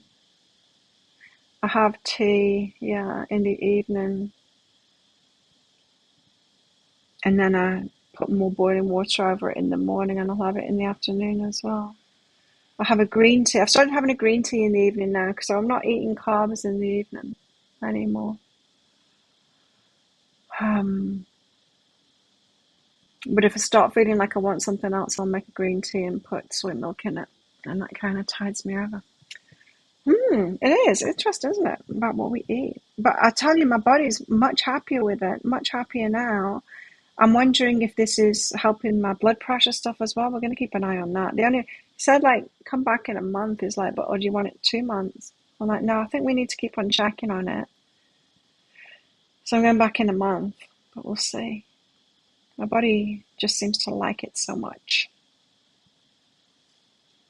I have tea, yeah, in the evening, and then I put more boiling water over it in the morning, and I'll have it in the afternoon as well. I have a green tea. I've started having a green tea in the evening now because I'm not eating carbs in the evening anymore. But if I start feeling like I want something else, I'll make a green tea and put soy milk in it, and that kind of tides me over. It is interesting, isn't it, about what we eat? But I tell you, my body's much happier with it, much happier now. I'm wondering if this is helping my blood pressure stuff as well. We're going to keep an eye on that. The only said like come back in a month is like, but oh, do you want it 2 months? I'm like, no, I think we need to keep on checking on it. So I'm going back in a month, but we'll see. My body just seems to like it so much.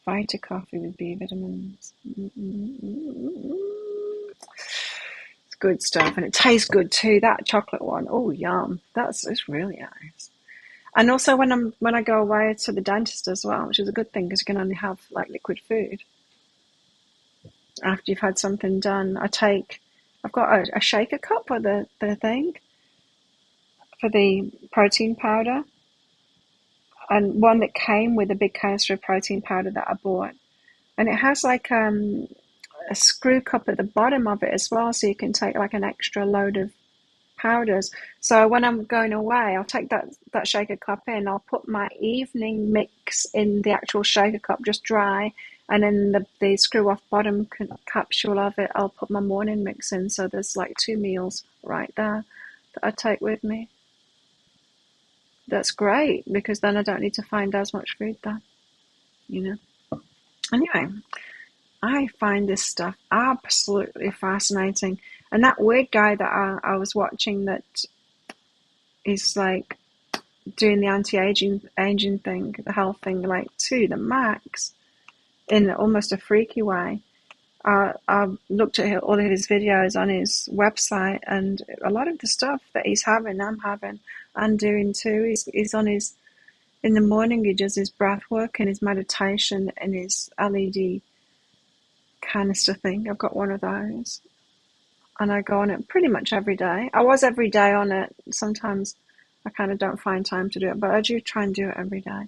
Vita coffee with B vitamins. It's good stuff, and it tastes good too. That chocolate one, oh yum! It's really nice. And also when I go away to the dentist as well, which is a good thing because you can only have like liquid food after you've had something done. I've got a shaker cup for the thing for the protein powder, and one that came with a big canister of protein powder that I bought, and it has like a screw cup at the bottom of it as well, so you can take like an extra load of powders. So when I'm going away, I'll take that shaker cup in. I'll put my evening mix in the actual shaker cup, just dry, and in the screw off bottom capsule of it, I'll put my morning mix in. So there's like 2 meals right there that I take with me. That's great because then I don't need to find as much food there, you know. Anyway, I find this stuff absolutely fascinating. And that weird guy that I was watching that is like doing the anti-aging thing, the health thing, like to the max in almost a freaky way. I looked at all of his videos on his website, and a lot of the stuff that he's having, I'm having, and doing too. He's on his, in the morning, he does his breath work and his meditation and his LED canister thing. I've got one of those. And I go on it pretty much every day. I was every day on it. Sometimes I kind of don't find time to do it, but I do try and do it every day.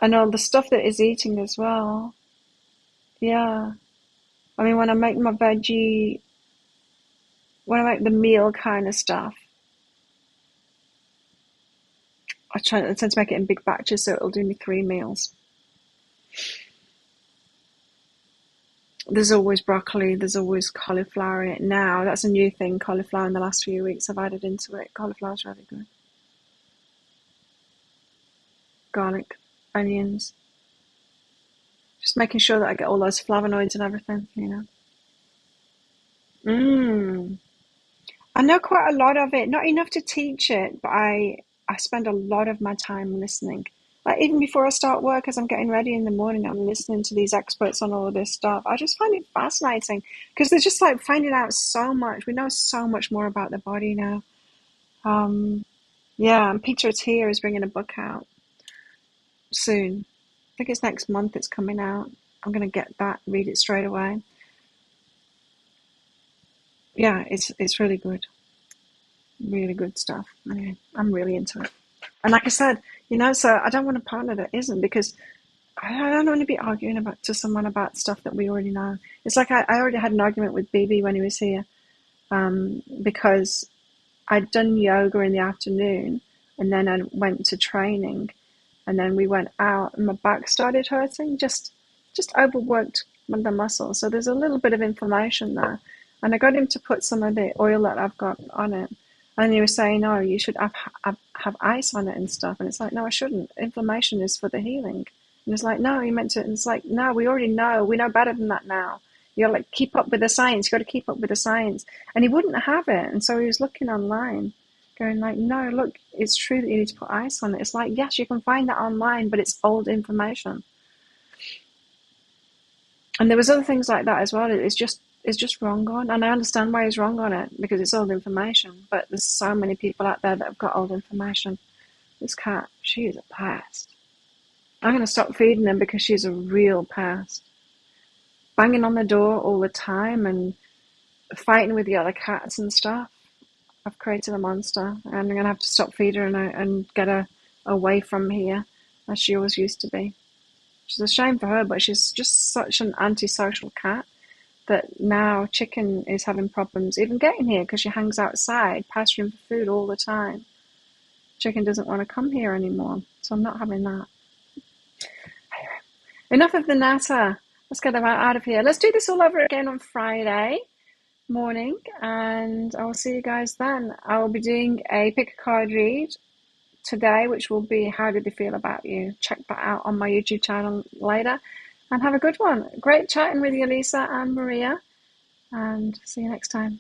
And all the stuff that he's eating as well. Yeah. I mean, when I make my when I make the meal kind of stuff, I tend to make it in big batches, so it'll do me 3 meals. There's always broccoli, there's always cauliflower in it now. That's a new thing, cauliflower, in the last few weeks I've added into it. Cauliflower's really good. Garlic. onions. Just making sure that I get all those flavonoids and everything, you know. Mmm. I know quite a lot of it, not enough to teach it, but I spend a lot of my time listening. Like even before I start work, as I'm getting ready in the morning, I'm listening to these experts on all of this stuff. I just find it fascinating because they're just like finding out so much. We know so much more about the body now. Um, yeah, and Peter Attia is bringing a book out soon. I think it's next month it's coming out. I'm gonna get that, read it straight away. Yeah, it's really good stuff. Anyway, I'm really into it. And like I said, you know, so I don't want a partner that isn't because I don't want to be arguing about to someone about stuff that we already know. It's like I already had an argument with BB when he was here, because I'd done yoga in the afternoon and then I went to training and then we went out and my back started hurting, just overworked the muscles. So there's a little bit of inflammation there. And I got him to put some of the oil that I've got on it. And he was saying, no, you should have ice on it and stuff. And it's like, no, I shouldn't. Inflammation is for the healing. And it's like, no, you meant to. And it's like, no, we already know. We know better than that now. You got to like keep up with the science. You got to keep up with the science. And he wouldn't have it. And so he was looking online, going like, no, look, it's true that you need to put ice on it. It's like, yes, you can find that online, but it's old information. And there was other things like that as well. It's just wrong on, and I understand why he's wrong on it because it's old information. But there's so many people out there that have got old information. This cat, she is a pest. I'm going to stop feeding them because she's a real pest. Banging on the door all the time and fighting with the other cats and stuff. I've created a monster, and I'm going to have to stop feeding her and get her away from here, as she always used to be. Which is a shame for her, but she's just such an antisocial cat that now Chicken is having problems even getting here because she hangs outside, pasturing for food all the time. Chicken doesn't want to come here anymore, so I'm not having that. Enough of the natter. Let's get them out of here. Let's do this all over again on Friday morning, and I will see you guys then. I will be doing a pick a card read today, which will be how did they feel about you. Check that out on my YouTube channel later, and have a good one. Great chatting with you, Lisa and Maria, and see you next time.